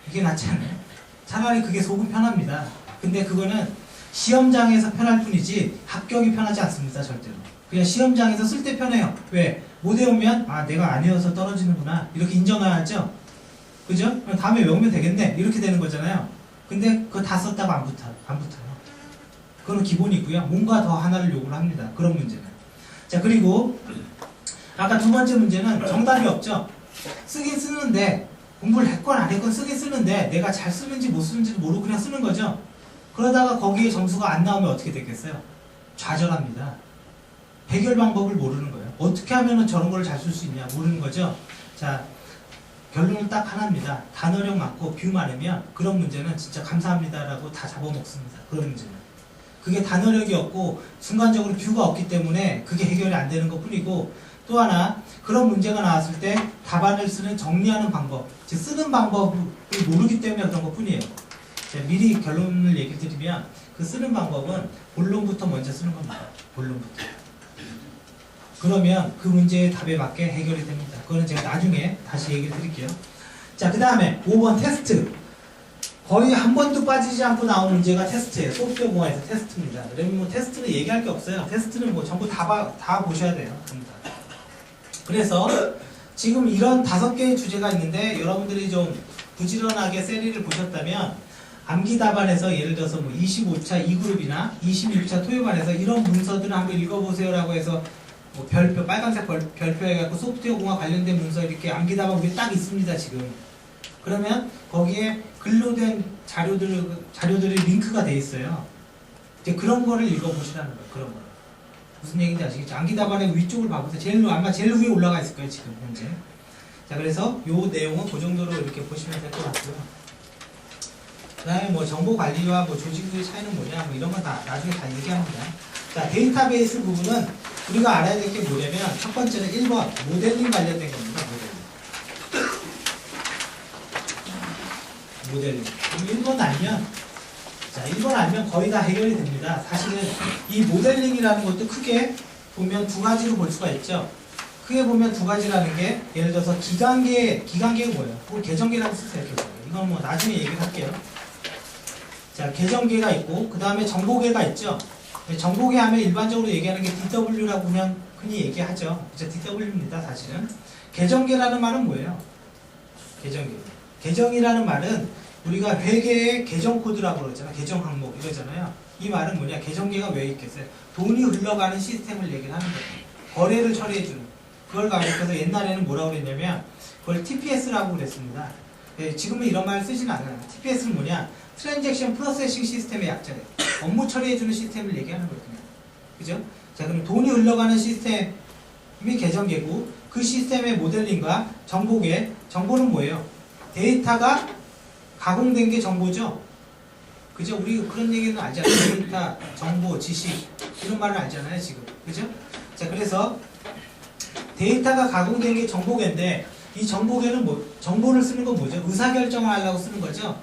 이게 낫지 않아요? 차라리 그게 속은 편합니다. 근데 그거는 시험장에서 편할 뿐이지 합격이 편하지 않습니다. 절대로. 그냥 시험장에서 쓸 때 편해요. 왜? 못 외우면 내가 안 외워서 떨어지는구나 이렇게 인정하죠. 그죠? 그럼 다음에 외우면 되겠네 이렇게 되는 거잖아요. 근데 그거 다 썼다고 안 붙어요. 그건 기본이고요. 뭔가 더 하나를 요구를 합니다. 그런 문제는. 자, 그리고 아까 두 번째 문제는 정답이 없죠. 쓰긴 쓰는데 공부를 했건 안 했건 쓰긴 쓰는데 내가 잘 쓰는지 못 쓰는지도 모르고 그냥 쓰는 거죠. 그러다가 거기에 점수가 안 나오면 어떻게 되겠어요? 좌절합니다. 해결 방법을 모르는 거예요. 어떻게 하면 저런 걸 잘 쓸 수 있냐 모르는 거죠. 자, 결론은 딱 하나입니다. 단어력 많고 뷰 많으면 그런 문제는 진짜 감사합니다라고 다 잡아먹습니다. 그런 문제는. 그게 단어력이 없고 순간적으로 뷰가 없기 때문에 그게 해결이 안 되는 것 뿐이고, 또 하나 그런 문제가 나왔을 때 답안을 쓰는 정리하는 방법, 즉 쓰는 방법을 모르기 때문에 그런 것 뿐이에요. 제가 미리 결론을 얘기 드리면 그 쓰는 방법은 본론부터 먼저 쓰는 겁니다. 본론부터. 그러면 그 문제의 답에 맞게 해결이 됩니다. 그거는 제가 나중에 다시 얘기를 드릴게요. 자, 그 다음에 5번 테스트. 거의 한 번도 빠지지 않고 나온 문제가 테스트예요. 소프트웨어 공학에서 테스트입니다. 그러면 뭐 테스트는 얘기할 게 없어요. 테스트는 뭐 전부 다 보셔야 돼요. 전부 다. 그래서 지금 이런 5개의 주제가 있는데 여러분들이 좀 부지런하게 세리를 보셨다면 암기 답안에서 예를 들어서 뭐 25차 2그룹이나 26차 토요반에서 이런 문서들을 한번 읽어보세요라고 해서 뭐 별표, 빨간색 별표 해갖고 소프트웨어 공학 관련된 문서 이렇게 암기 답안 위에 딱 있습니다, 지금. 그러면 거기에 글로 된 자료들이 링크가 돼 있어요. 이제 그런 거를 읽어보시라는 거예요, 그런 거. 무슨 얘기인지 아시겠죠? 암기 답안의 위쪽을 봐보세요. 아마 제일 위에 올라가 있을 거예요, 지금 현재. 자, 그래서 요 내용은 그 정도로 이렇게 보시면 될 것 같고요. 그 다음에 뭐 정보 관리와 뭐 조직의 차이는 뭐냐, 뭐 이런 건 다 나중에 다 얘기합니다. 자, 데이터베이스 부분은 우리가 알아야 될 게 뭐냐면, 첫 번째는 1번, 모델링 관련된 겁니다, 모델링. 1번 알면, 자, 1번 알면 거의 다 해결이 됩니다. 사실은 이 모델링이라는 것도 크게 보면 두 가지로 볼 수가 있죠. 크게 보면 두 가지라는 게, 예를 들어서 기간계가 뭐예요? 그걸 계정계라고 쓰세요, 계정계. 이건 뭐 나중에 얘기를 할게요. 자, 계정계가 있고, 그 다음에 정보계가 있죠. 정보계 하면 일반적으로 얘기하는 게 DW라고 그냥 흔히 얘기하죠. 그죠? DW입니다, 사실은. 계정계라는 말은 뭐예요? 계정계. 계정이라는 말은 우리가 회계의 계정 코드라고 그러잖아요. 계정 항목 이러잖아요. 이 말은 뭐냐? 계정계가 왜 있겠어요? 돈이 흘러가는 시스템을 얘기를 하는 거예요. 거래를 처리해주는. 그걸 가리켜서 옛날에는 뭐라고 그랬냐면 그걸 TPS라고 그랬습니다. 네, 지금은 이런 말 쓰진 않아요. TPS는 뭐냐? 트랜잭션 프로세싱 시스템의 약자예요. 업무 처리해주는 시스템을 얘기하는 거거든요. 그죠? 자, 그럼 돈이 흘러가는 시스템이 계정계고 그 시스템의 모델링과 정보계, 정보는 뭐예요? 데이터가 가공된 게 정보죠? 그죠? 우리 그런 얘기는 알잖아요. 데이터, 정보, 지식 이런 말을 알잖아요, 지금. 그죠? 자, 그래서 데이터가 가공된 게 정보계인데 이 정보계는 뭐, 정보를 쓰는 건 뭐죠? 의사결정을 하려고 쓰는 거죠?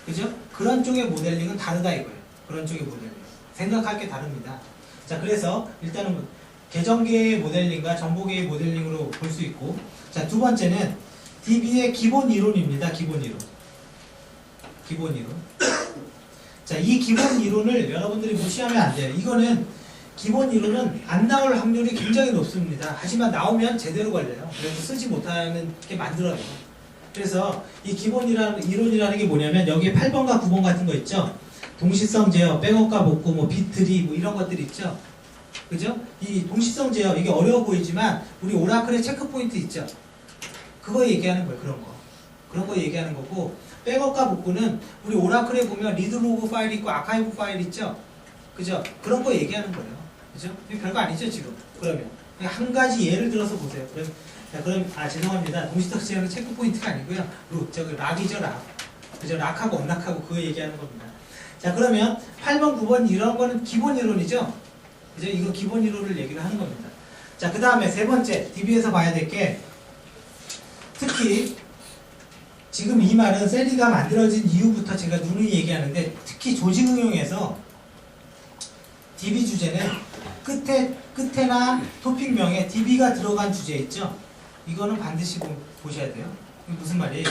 그죠? 그런 쪽의 모델링은 다르다 이거예요. 그런 쪽의 모델링. 생각할 게 다릅니다. 자, 그래서 일단은 계정계의 모델링과 정보계의 모델링으로 볼 수 있고, 자, 두 번째는 DB의 기본 이론입니다. 기본 이론. 기본 이론. 자, 이 기본 이론을 여러분들이 무시하면 안 돼요. 이거는 기본 이론은 안 나올 확률이 굉장히 높습니다. 하지만 나오면 제대로 걸려요. 그래서 쓰지 못하는 게 만들어요. 그래서 이 기본 이론이라는 게 뭐냐면 여기에 8번과 9번 같은 거 있죠? 동시성 제어, 백업과 복구, 뭐 비트리 뭐 이런 것들 있죠? 그죠? 이 동시성 제어 이게 어려워 보이지만 우리 오라클의 체크 포인트 있죠? 그거 얘기하는 거예요. 그런 거 얘기하는 거고, 백업과 복구는 우리 오라클에 보면 리드로그 파일 있고 아카이브 파일 있죠? 그죠? 그런 거 얘기하는 거예요. 그죠? 별거 아니죠, 지금. 그러면 한 가지 예를 들어서 보세요. 그럼 죄송합니다. 동시성 제어는 체크 포인트가 아니고요. 락이죠, 락. 그죠? 락하고 언락하고 그거 얘기하는 겁니다. 자, 그러면 8번, 9번 이런 거는 기본 이론이죠? 그죠? 이거 기본 이론을 얘기를 하는 겁니다. 자, 그 다음에 세 번째, DB에서 봐야 될 게, 특히, 지금 이 말은 셀리가 만들어진 이후부터 제가 누누이 얘기하는데, 특히 조직 응용에서 DB 주제는 끝에나 토픽명에 DB가 들어간 주제 있죠? 이거는 반드시 보셔야 돼요. 무슨 말이에요?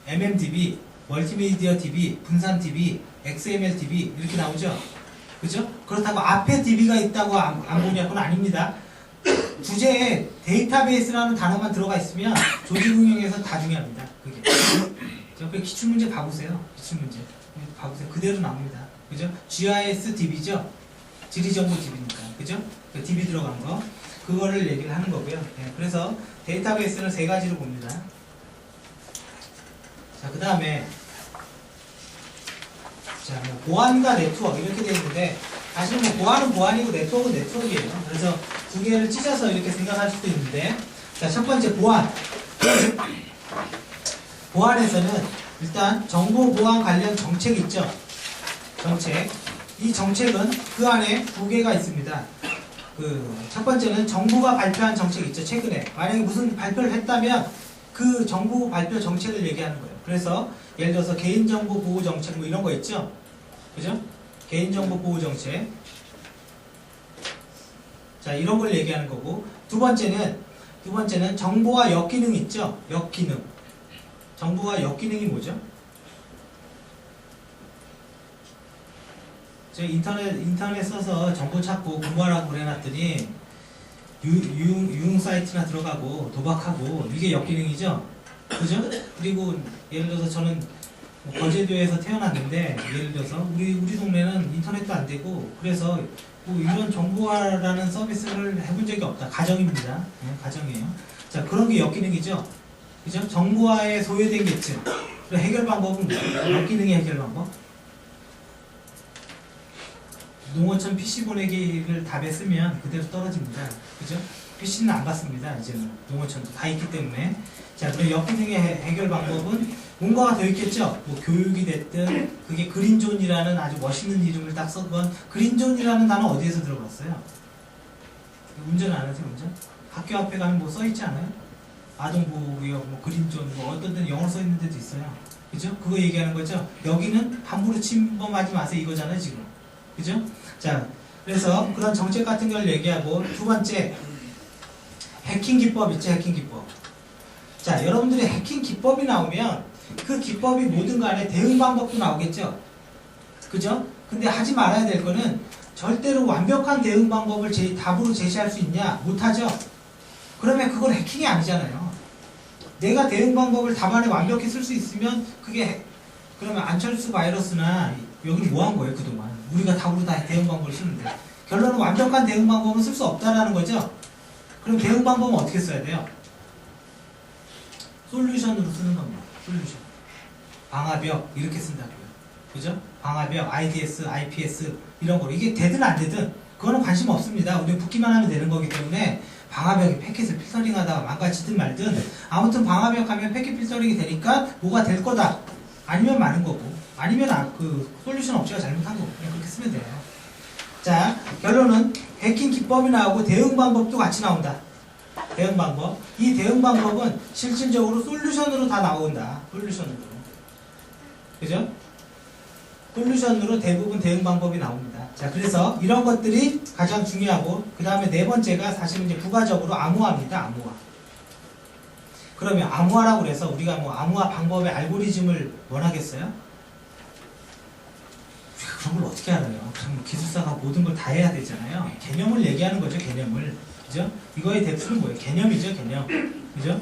MMDB, 멀티미디어 DB, 분산 DB, XML DB 이렇게 나오죠? 그죠? 그렇다고 앞에 DB가 있다고 안 보냐고는 아닙니다. 주제에 데이터베이스라는 단어만 들어가 있으면 조직 응용에서 다 중요합니다. 그게. 그 기출문제 봐보세요. 기출문제. 봐보세요. 그대로 나옵니다. 그죠? GIS DB죠? 지리정보 DB니까. 그죠? 그 DB 들어간 거. 그거를 얘기를 하는 거고요. 네, 그래서 데이터베이스는 세 가지로 봅니다. 자, 그 다음에 자, 뭐 보안과 네트워크 이렇게 되어 있는데 사실 뭐 보안은 보안이고 네트워크는 네트워크예요. 그래서 두 개를 찢어서 이렇게 생각할 수도 있는데, 자, 첫 번째 보안. 보안에서는 일단 정보 보안 관련 정책 있죠. 정책. 이 정책은 그 안에 두 개가 있습니다. 그 첫 번째는 정부가 발표한 정책 있죠. 최근에 만약에 무슨 발표를 했다면 그 정부 발표 정책을 얘기하는 거예요. 그래서 예를 들어서 개인정보 보호 정책 뭐 이런 거 있죠. 그죠? 개인정보 보호 정책. 자, 이런 걸 얘기하는 거고, 두 번째는 정보와 역기능 있죠? 역기능. 정보와 역기능이 뭐죠? 제가 인터넷 써서 정보 찾고 공부하라고 그래놨더니 유흥 사이트나 들어가고 도박하고 이게 역기능이죠? 그죠? 그리고 예를 들어서 저는 거제도에서 태어났는데 예를 들어서 우리 동네는 인터넷도 안 되고 그래서 뭐 이런 정보화라는 서비스를 해본 적이 없다. 가정입니다. 네, 가정이에요. 자, 그런 게 역기능이죠. 그죠? 정보화에 소외된 계층. 해결 방법은 뭐예요? 역기능의 해결 방법? 농어촌 PC 보내기를 답에 쓰면 그대로 떨어집니다. 그죠? PC는 안 받습니다. 이제는 농어촌도 다 있기 때문에. 자, 그럼 역기능의 해결 방법은 뭔가가 더 있겠죠? 뭐 교육이 됐든 그게 그린존이라는 아주 멋있는 이름을 딱 써건 그린존이라는 단어 어디에서 들어봤어요? 운전 안 하세요? 운전? 학교 앞에 가면 뭐 써있지 않아요? 아동보호구역, 뭐 그린존, 뭐 어떤 데는 영어 써있는 데도 있어요. 그죠? 그거 얘기하는 거죠? 여기는 함부로 침범하지 마세요 이거잖아요 지금. 그죠? 자, 그래서 그런 정책 같은 걸 얘기하고 두 번째 해킹 기법 있죠? 해킹 기법. 자, 여러분들이 해킹 기법이 나오면 그 기법이 뭐든 간에 대응 방법도 나오겠죠? 그죠? 근데 하지 말아야 될 거는 절대로 완벽한 대응 방법을 답으로 제시할 수 있냐? 못하죠? 그러면 그건 해킹이 아니잖아요. 내가 대응 방법을 답안에 완벽히 쓸 수 있으면 그게 그러면 안철수 바이러스나 여기 뭐 한 거예요 그동안? 우리가 답으로 다 대응 방법을 쓰는데 결론은 완벽한 대응 방법은 쓸 수 없다라는 거죠? 그럼 대응 방법은 어떻게 써야 돼요? 솔루션으로 쓰는 겁니다. 솔루션. 방화벽 이렇게 쓴다고요. 그죠? 방화벽, IDS, IPS 이런 거 이게 되든 안 되든 그거는 관심 없습니다. 우리 붙기만 하면 되는 거기 때문에 방화벽이 패킷을 필터링 하다가 망가지든 말든 아무튼 방화벽 하면 패킷 필터링이 되니까 뭐가 될 거다. 아니면 많은 거고 아니면 그 솔루션 업체가 잘못한 거고 그냥 그렇게 쓰면 돼요. 자, 결론은 해킹 기법이 나오고 대응 방법도 같이 나온다. 대응 방법. 이 대응 방법은 실질적으로 솔루션으로 다 나온다. 솔루션으로. 그죠? 솔루션으로 대부분 대응 방법이 나옵니다. 자, 그래서 이런 것들이 가장 중요하고 그 다음에 네 번째가 사실은 이제 부가적으로 암호화입니다. 암호화. 그러면 암호화라고 그래서 우리가 뭐 암호화 방법의 알고리즘을 원하겠어요? 우리가 그런 걸 어떻게 알아요? 그럼 기술사가 모든 걸 다 해야 되잖아요. 개념을 얘기하는 거죠. 개념을. 그죠? 이거의 대표는 뭐예요? 개념이죠. 개념. 그죠?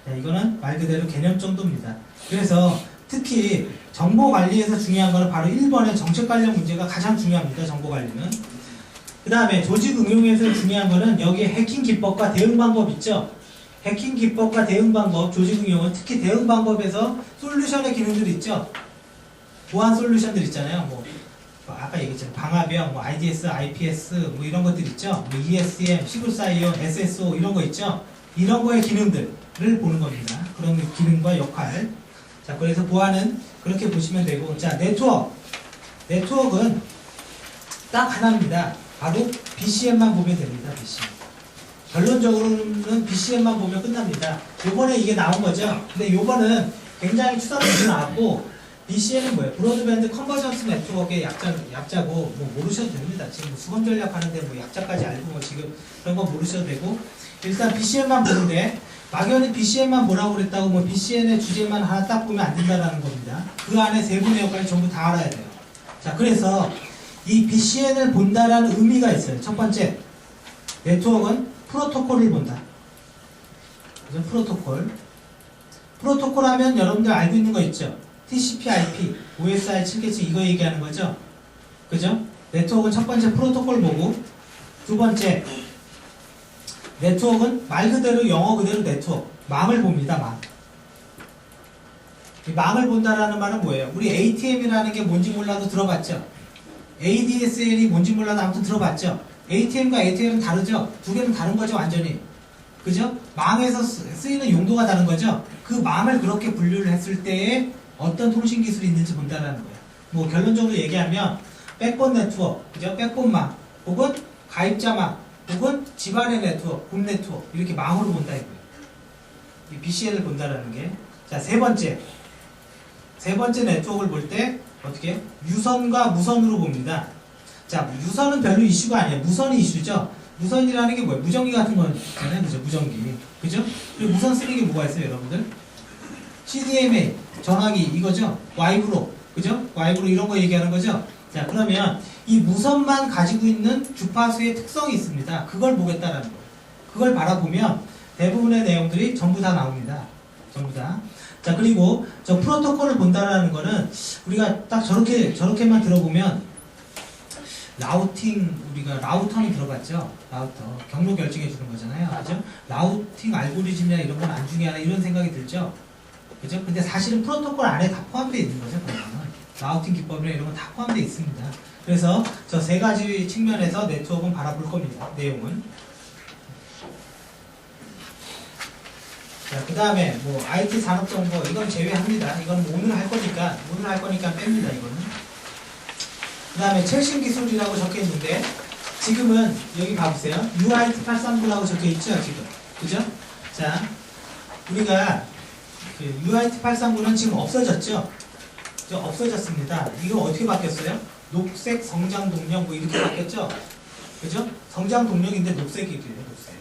자, 이거는 말 그대로 개념 정도입니다. 그래서 특히 정보 관리에서 중요한 거는 바로 1번의 정책 관련 문제가 가장 중요합니다. 정보 관리는. 그 다음에 조직 응용에서 중요한 거는 여기에 해킹 기법과 대응 방법 있죠? 해킹 기법과 대응 방법, 조직 응용은 특히 대응 방법에서 솔루션의 기능들이 있죠? 보안 솔루션들 있잖아요. 뭐 아까 얘기했잖아요. 방화벽, 뭐 IDS, IPS 뭐 이런 것들 있죠? 뭐 ESM, 시그사이온, SSO 이런 거 있죠? 이런 거의 기능들을 보는 겁니다. 그런 기능과 역할. 자, 그래서 보안은 그렇게 보시면 되고, 자, 네트워크는 딱 하나입니다. 바로 BCM만 보면 됩니다. BCM. 결론적으로는 BCM만 보면 끝납니다. 요번에 이게 나온 거죠. 근데 요거는 굉장히 추상적으로 나왔고, BCM은 뭐예요? 브로드밴드 컨버전스 네트워크의 약자고, 뭐 모르셔도 됩니다. 지금 수검 전략 하는데 뭐 약자까지 알고 뭐 지금 그런 거 모르셔도 되고, 일단 BCM만 보는데, 막연히 BCN만 보라고 그랬다고 뭐 BCN의 주제만 하나 딱 보면 안 된다는 겁니다. 그 안에 세분의 역할을 전부 다 알아야 돼요. 자, 그래서 이 BCN을 본다라는 의미가 있어요. 첫 번째, 네트워크는 프로토콜을 본다. 그죠? 프로토콜. 프로토콜 하면 여러분들 알고 있는 거 있죠? TCP/IP, OSI 7계층 이거 얘기하는 거죠? 그죠? 네트워크는 첫 번째 프로토콜 보고, 두 번째, 네트워크는 말 그대로 영어 그대로 네트워크, 망을 봅니다. 망. 이 망을 본다라는 말은 뭐예요? 우리 ATM이라는 게 뭔지 몰라도 들어봤죠? ADSL이 뭔지 몰라도 아무튼 들어봤죠? ATM과 ATL은 다르죠? 두 개는 다른 거죠, 완전히. 그죠? 망에서 쓰이는 용도가 다른 거죠? 그 망을 그렇게 분류를 했을 때에 어떤 통신 기술이 있는지 본다라는 거예요. 뭐 결론적으로 얘기하면 백본 네트워크, 그죠? 백본망, 혹은 가입자망, 혹은 집안의 네트워크, 홈 네트워크 이렇게 망으로 본다 이거예요. 이 BCN을 본다라는 게. 자, 세 번째 네트워크를 볼 때 어떻게? 유선과 무선으로 봅니다. 자, 유선은 별로 이슈가 아니에요. 무선이 이슈죠. 무선이라는 게 뭐예요? 무전기 같은 거잖아요, 그죠? 무전기, 그죠? 그리고 무선 쓰는 게 뭐가 있어요, 여러분들? CDMA, 전화기 이거죠? 와이브로, 그죠? 와이브로 이런 거 얘기하는 거죠? 자, 그러면 이 무선만 가지고 있는 주파수의 특성이 있습니다. 그걸 보겠다라는 거예요. 그걸 바라보면 대부분의 내용들이 전부 다 나옵니다. 전부 다. 자, 그리고 저 프로토콜을 본다라는 거는 우리가 딱 저렇게만 들어보면 우리가 라우터는 들어봤죠? 라우터. 경로 결정해 주는 거잖아요. 그죠? 라우팅 알고리즘이나 이런 건 안 중요하나 이런 생각이 들죠? 그죠? 근데 사실은 프로토콜 안에 다 포함되어 있는 거죠, 그러면. 라우팅 기법이나 이런 건 다 포함되어 있습니다. 그래서 저 세 가지 측면에서 네트워크는 바라볼 겁니다. 내용은. 자, 그 다음에 뭐 IT 산업정보 이건 제외합니다. 이건 오늘 할 거니까 뺍니다. 이거는. 그 다음에 최신 기술이라고 적혀 있는데 지금은 여기 봐보세요. UIT 839라고 적혀 있죠, 지금. 그죠? 자, 우리가 그 UIT 839는 지금 없어졌죠? 없어졌습니다. 이거 어떻게 바뀌었어요? 녹색 성장 동력 뭐 이렇게 바뀌었죠? 그죠? 성장 동력인데 녹색이래요, 녹색.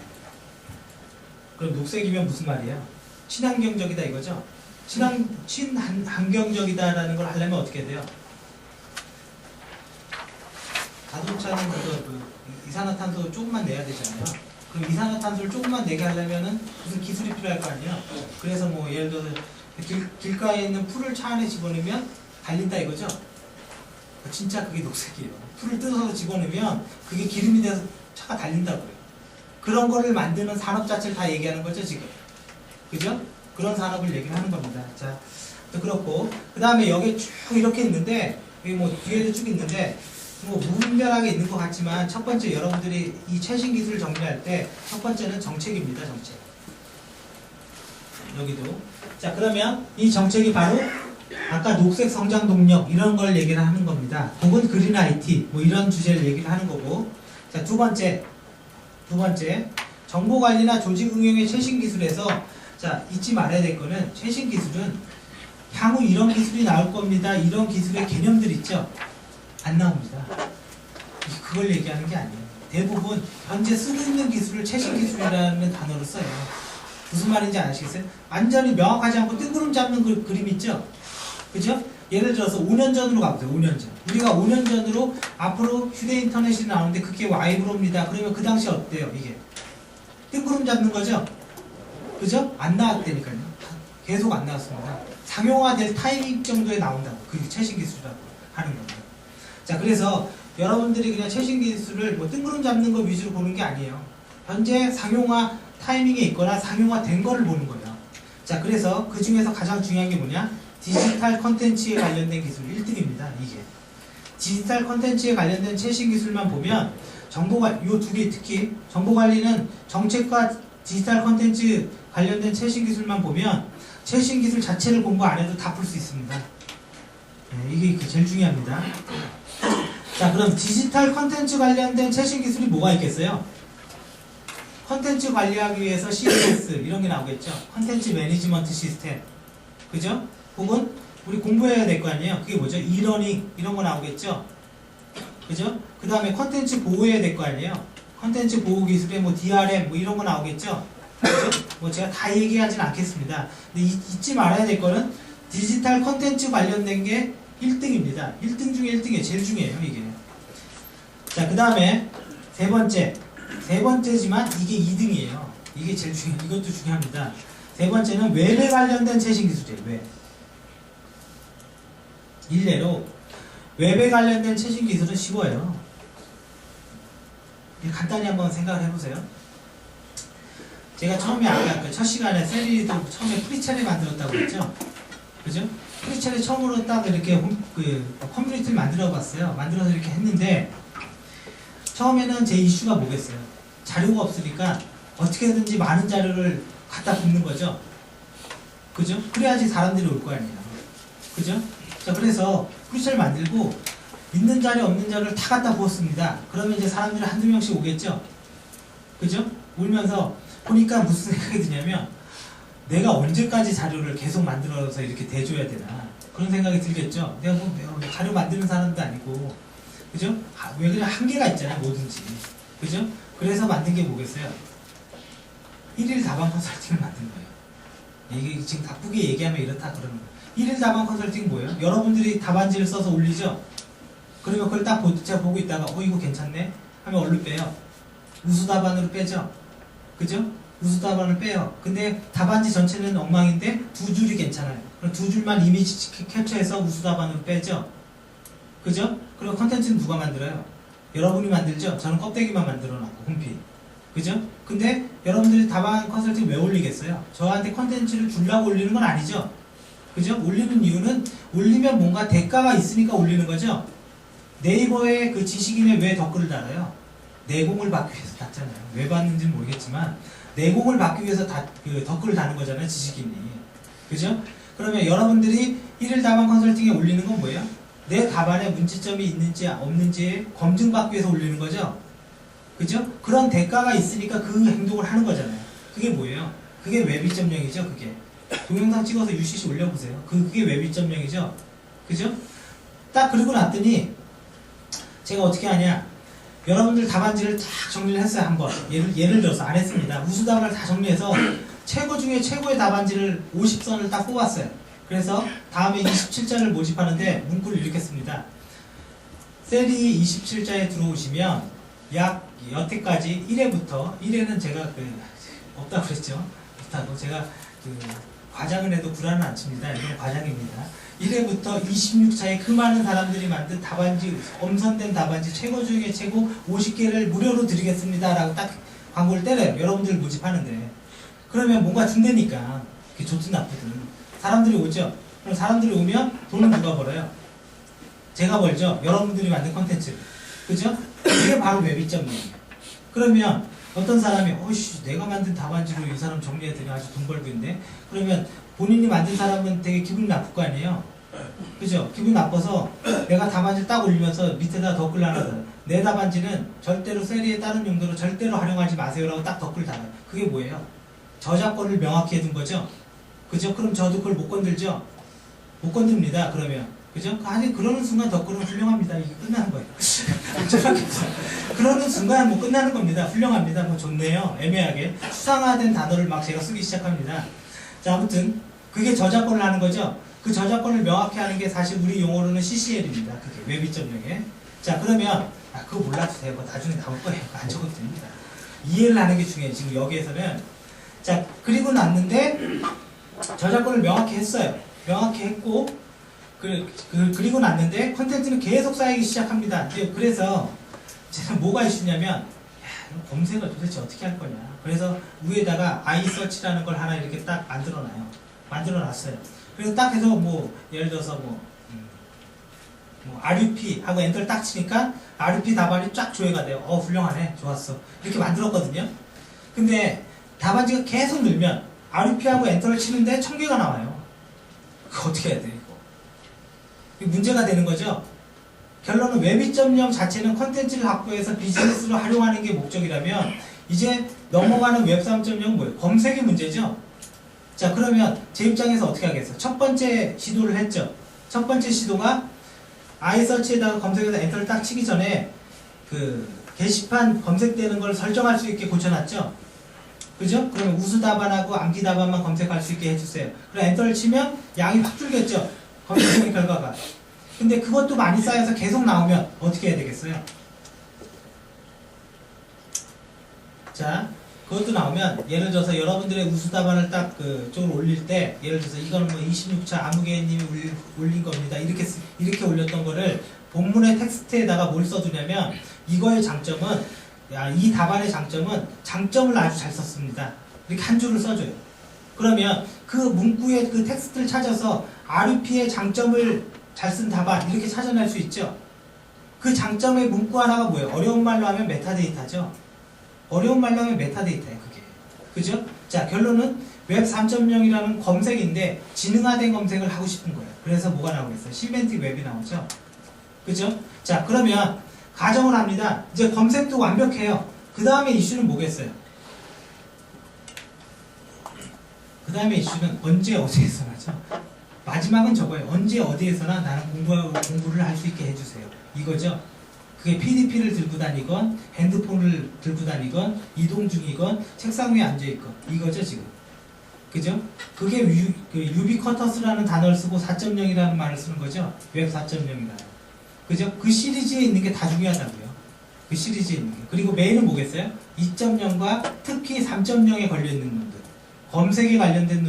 그럼 녹색이면 무슨 말이에요? 친환경적이다 이거죠? 친환경적이다라는 걸 하려면 어떻게 돼요? 자동차는 그 이산화탄소 조금만 내야 되잖아요. 그럼 이산화탄소를 조금만 내게 하려면은 무슨 기술이 필요할 거 아니에요? 그래서 뭐 예를 들어서 길가에 있는 풀을 차 안에 집어넣으면 달린다 이거죠? 진짜 그게 녹색이에요. 풀을 뜯어서 집어넣으면 그게 기름이 돼서 차가 달린다고요. 그런 거를 만드는 산업 자체를 다 얘기하는 거죠, 지금. 그죠? 그런 산업을 얘기를 하는 겁니다. 자, 또 그렇고. 그 다음에 여기 쭉 이렇게 있는데, 여기 뭐 뒤에도 쭉 있는데, 뭐 무분별하게 있는 것 같지만, 첫 번째 여러분들이 이 최신 기술을 정리할 때, 첫 번째는 정책입니다, 정책. 여기도. 자, 그러면 이 정책이 바로 아까 녹색 성장 동력, 이런 걸 얘기를 하는 겁니다. 혹은 그린 IT, 뭐 이런 주제를 얘기를 하는 거고. 자, 두 번째, 정보관리나 조직 응용의 최신 기술에서 자, 잊지 말아야 될 거는 최신 기술은 향후 이런 기술이 나올 겁니다. 이런 기술의 개념들 있죠? 안 나옵니다. 그걸 얘기하는 게 아니에요. 대부분 현재 쓰고 있는 기술을 최신 기술이라는 단어로 써요. 무슨 말인지 아시겠어요? 완전히 명확하지 않고 뜬구름 잡는 그림 있죠? 그죠? 예를 들어서 5년 전으로 가보세요. 5년 전. 우리가 5년 전으로 앞으로 휴대인터넷이 나오는데 그게 와이브로입니다. 그러면 그 당시 어때요? 이게 뜬구름 잡는 거죠? 그죠? 안 나왔다니까요. 계속 안 나왔습니다. 상용화될 타이밍 정도에 나온다고. 그게 최신 기술이라고 하는 겁니다. 자, 그래서 여러분들이 그냥 최신 기술을 뭐 뜬구름 잡는 거 위주로 보는 게 아니에요. 현재 상용화 타이밍에 있거나 상용화된 거를 보는 거예요. 자, 그래서 그 중에서 가장 중요한 게 뭐냐? 디지털 컨텐츠에 관련된 기술 1등입니다. 이게. 디지털 컨텐츠에 관련된 최신 기술만 보면 요 두 개 특히 정보관리는 정책과 디지털 컨텐츠 관련된 최신 기술만 보면 최신 기술 자체를 공부 안 해도 다 풀 수 있습니다. 네, 이게 제일 중요합니다. 자, 그럼 디지털 컨텐츠 관련된 최신 기술이 뭐가 있겠어요? 컨텐츠 관리하기 위해서 CMS 이런 게 나오겠죠. 컨텐츠 매니지먼트 시스템. 그죠? 혹은 우리 공부해야 될 거 아니에요. 그게 뭐죠? 이러닝 이런 거 나오겠죠. 그죠? 그 다음에 컨텐츠 보호해야 될 거 아니에요. 컨텐츠 보호 기술에 뭐 DRM 뭐 이런 거 나오겠죠. 그죠? 뭐 제가 다 얘기하진 않겠습니다. 근데 잊지 말아야 될 거는 디지털 컨텐츠 관련된 게 1등입니다. 1등 중에 1등이에요. 제일 중요해요, 이게. 자, 그 다음에 세 번째지만 이게 2등이에요. 이게 제일 중요해요. 이것도 중요합니다. 세 번째는 웹에 관련된 최신 기술이에요. 웹. 일례로 웹에 관련된 최신 기술은 쉬워요. 간단히 한번 생각을 해보세요. 제가 처음에 아까 첫 시간에 셀리도 처음에 프리첼을 만들었다고 했죠? 그죠? 프리첼을 처음으로 딱 이렇게 커뮤니티를 만들어 봤어요. 만들어서 이렇게 했는데 처음에는 제 이슈가 뭐겠어요? 자료가 없으니까 어떻게든지 많은 자료를 갖다 붓는 거죠. 그죠? 그래야지 사람들이 올 거 아니에요. 그죠? 자, 그래서 프리첼을 만들고 있는 자료 없는 자료를 다 갖다 부었습니다. 그러면 이제 사람들이 한두 명씩 오겠죠? 그죠? 울면서 보니까 무슨 생각이 드냐면 내가 언제까지 자료를 계속 만들어서 이렇게 대줘야 되나 그런 생각이 들겠죠. 내가 뭐 자료 만드는 사람도 아니고 그죠? 왜 그래 한계가 있잖아요 뭐든지 그죠? 그래서 만든 게 뭐겠어요? 1일 다방 컨설팅을 만든 거예요. 이게 지금 나쁘게 얘기하면 이렇다 그러는 거예요. 1일 다방 컨설팅 뭐예요? 여러분들이 답안지를 써서 올리죠? 그러면 그걸 딱 제가 보고 있다가 이거 괜찮네? 하면 얼른 빼요. 우수답안으로 빼죠? 그죠? 우수답안을 빼요. 근데 답안지 전체는 엉망인데 두 줄이 괜찮아요. 그럼 두 줄만 이미지 캡처해서 우수답안으로 빼죠? 그죠? 그리고 컨텐츠는 누가 만들어요? 여러분이 만들죠? 저는 껍데기만 만들어놨고 홈피 그죠? 근데 여러분들이 답안 컨설팅 왜 올리겠어요? 저한테 컨텐츠를 주려고 올리는 건 아니죠? 그죠? 올리는 이유는 올리면 뭔가 대가가 있으니까 올리는 거죠? 네이버에 그 지식인에 왜 댓글을 달아요? 내공을 받기 위해서 닫잖아요. 왜 받는지는 모르겠지만 내공을 받기 위해서 그 댓글을 다는 거잖아요. 지식인이. 그죠? 그러면 여러분들이 1일 답안 컨설팅에 올리는 건 뭐예요? 내 답안에 문제점이 있는지 없는지 검증받기 위해서 올리는 거죠? 그죠? 그런 대가가 있으니까 그 행동을 하는 거잖아요. 그게 뭐예요? 그게 웹 2.0이죠. 그게. 동영상 찍어서 UCC 올려보세요. 그게 웹 2.0이죠. 그죠? 딱 그러고 났더니 제가 어떻게 하냐 여러분들 답안지를 쫙 정리를 했어요. 한번 예를 들어서 안 했습니다. 우수답안을 다 정리해서 최고 중에 최고의 답안지를 50선을 딱 뽑았어요. 그래서 다음에 27자를 모집하는데 문구를 이렇게 씁니다. 셀이 27자에 들어오시면 약 여태까지 1회부터 1회는 제가 없다고 그랬죠. 없다고 제가 과장을 해도 불안은 안 칩니다. 이건 과장입니다. 1회부터 26차에 그 많은 사람들이 만든 답안지, 엄선된 답안지 최고 중에 최고 50개를 무료로 드리겠습니다. 라고 딱 광고를 때려요. 여러분들 모집하는데. 그러면 뭔가 준다니까. 그게 좋든 나쁘든. 사람들이 오죠? 그럼 사람들이 오면 돈은 누가 벌어요? 제가 벌죠? 여러분들이 만든 콘텐츠. 그죠? 그게 바로 웹 2.0이에요. 그러면 어떤 사람이 내가 만든 답안지로 이 사람 정리해드려 아주 돈 벌고 있네. 그러면 본인이 만든 사람은 되게 기분이 나쁠 거 아니에요. 그죠? 기분 나빠서 내가 답안지를 딱 올리면서 밑에다 덧글 하나 달아요. 내 답안지는 절대로 셀리에 다른 용도로 절대로 활용하지 마세요라고 딱 덧글 달아요. 그게 뭐예요? 저작권을 명확히 해둔 거죠? 그죠? 그럼 저도 그걸 못 건들죠? 못 건듭니다. 그러면 그죠? 아니 그러는 순간 덧글은 훌륭합니다. 이게 끝나는 거예요. 그러는 순간 뭐 끝나는 겁니다. 훌륭합니다. 뭐 좋네요. 애매하게 수상화된 단어를 막 제가 쓰기 시작합니다. 자 아무튼 그게 저작권을 하는 거죠. 그 저작권을 명확히 하는 게 사실 우리 용어로는 CCL입니다. 그게 웹 2.0에. 자 그러면 그거 몰라도 돼요. 뭐 나중에 나올 거예요. 안 적어도 됩니다. 이해를 하는 게 중요해요. 지금 여기에서는. 자 그리고 났는데 저작권을 명확히 했어요. 명확히 했고 그리고 났는데 컨텐츠는 계속 쌓이기 시작합니다. 그래서 제가 뭐가 이슈냐면 검색을 도대체 어떻게 할 거냐. 그래서 위에다가 iSearch라는 걸 하나 이렇게 딱 만들어놨어요. 그래서 딱 해서 뭐 예를 들어서 뭐 RUP 하고 엔터를 딱 치니까 RUP 답안이 쫙 조회가 돼요. 훌륭하네. 좋았어. 이렇게 만들었거든요. 근데 답안지가 계속 늘면 RUP하고 엔터를 치는데 1000개가 나와요. 그거 어떻게 해야 돼, 이거? 문제가 되는 거죠? 결론은 웹 2.0 자체는 컨텐츠를 확보해서 비즈니스로 활용하는 게 목적이라면 이제 넘어가는 웹 3.0은 뭐예요? 검색이 문제죠? 자, 그러면 제 입장에서 어떻게 하겠어요? 첫 번째 시도를 했죠? 첫 번째 시도가 iSearch에다가 검색해서 엔터를 딱 치기 전에 그 게시판 검색되는 걸 설정할 수 있게 고쳐놨죠? 그죠? 그러면 우수답안하고 암기답안만 검색할 수 있게 해주세요. 그럼 엔터를 치면 양이 확 줄겠죠? 검색하는 결과가. 근데 그것도 많이 쌓여서 계속 나오면 어떻게 해야 되겠어요? 자, 그것도 나오면 예를 들어서 여러분들의 우수답안을 딱 그쪽으로 올릴 때 예를 들어서 이거는 뭐 26차 아무개님이 올린 겁니다. 이렇게 올렸던 거를 본문의 텍스트에다가 뭘 써두냐면 이거의 장점은 이 답안의 장점을 아주 잘 썼습니다. 이렇게 한 줄을 써줘요. 그러면 그 문구의 그 텍스트를 찾아서 RUP의 장점을 잘 쓴 답안 이렇게 찾아낼 수 있죠. 그 장점의 문구 하나가 뭐예요? 어려운 말로 하면 메타데이터죠. 어려운 말로 하면 메타데이터예요. 그게. 그죠? 자 결론은 웹 3.0이라는 검색인데 지능화된 검색을 하고 싶은 거예요. 그래서 뭐가 나오겠어요? 시멘틱 웹이 나오죠. 그죠? 자 그러면 가정을 합니다. 이제 검색도 완벽해요. 그 다음에 이슈는 뭐겠어요? 그 다음에 이슈는 언제 어디에서나죠. 마지막은 저거예요. 언제 어디에서나 나는 공부를 할 수 있게 해주세요. 이거죠. 그게 PDP를 들고 다니건 핸드폰을 들고 다니건 이동 중이건 책상 위에 앉아있건 이거죠 지금. 그죠? 그게 유비쿼터스라는 단어를 쓰고 4.0이라는 말을 쓰는 거죠. 웹 4.0이라는. 그죠? 그 시리즈에 있는 게 다 중요하다고요. 그 시리즈에 있는 게. 그리고 메인은 뭐겠어요? 2.0과 특히 3.0에 걸려있는 놈들. 검색에 관련된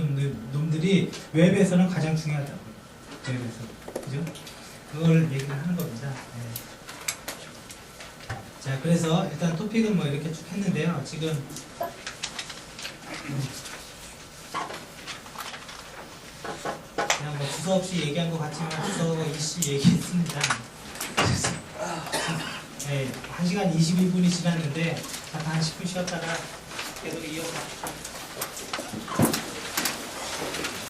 놈들이 웹에서는 가장 중요하다고요. 웹에서. 그죠? 그걸 얘기를 하는 겁니다. 네. 자, 그래서 일단 토픽은 뭐 이렇게 쭉 했는데요. 지금 그냥 뭐 주소 없이 얘기한 것 같지만 주소 이씨 얘기했습니다. 그래서 네, 1시간 21분이 지났는데 잠깐 한 10분 쉬었다가 계속 이어가.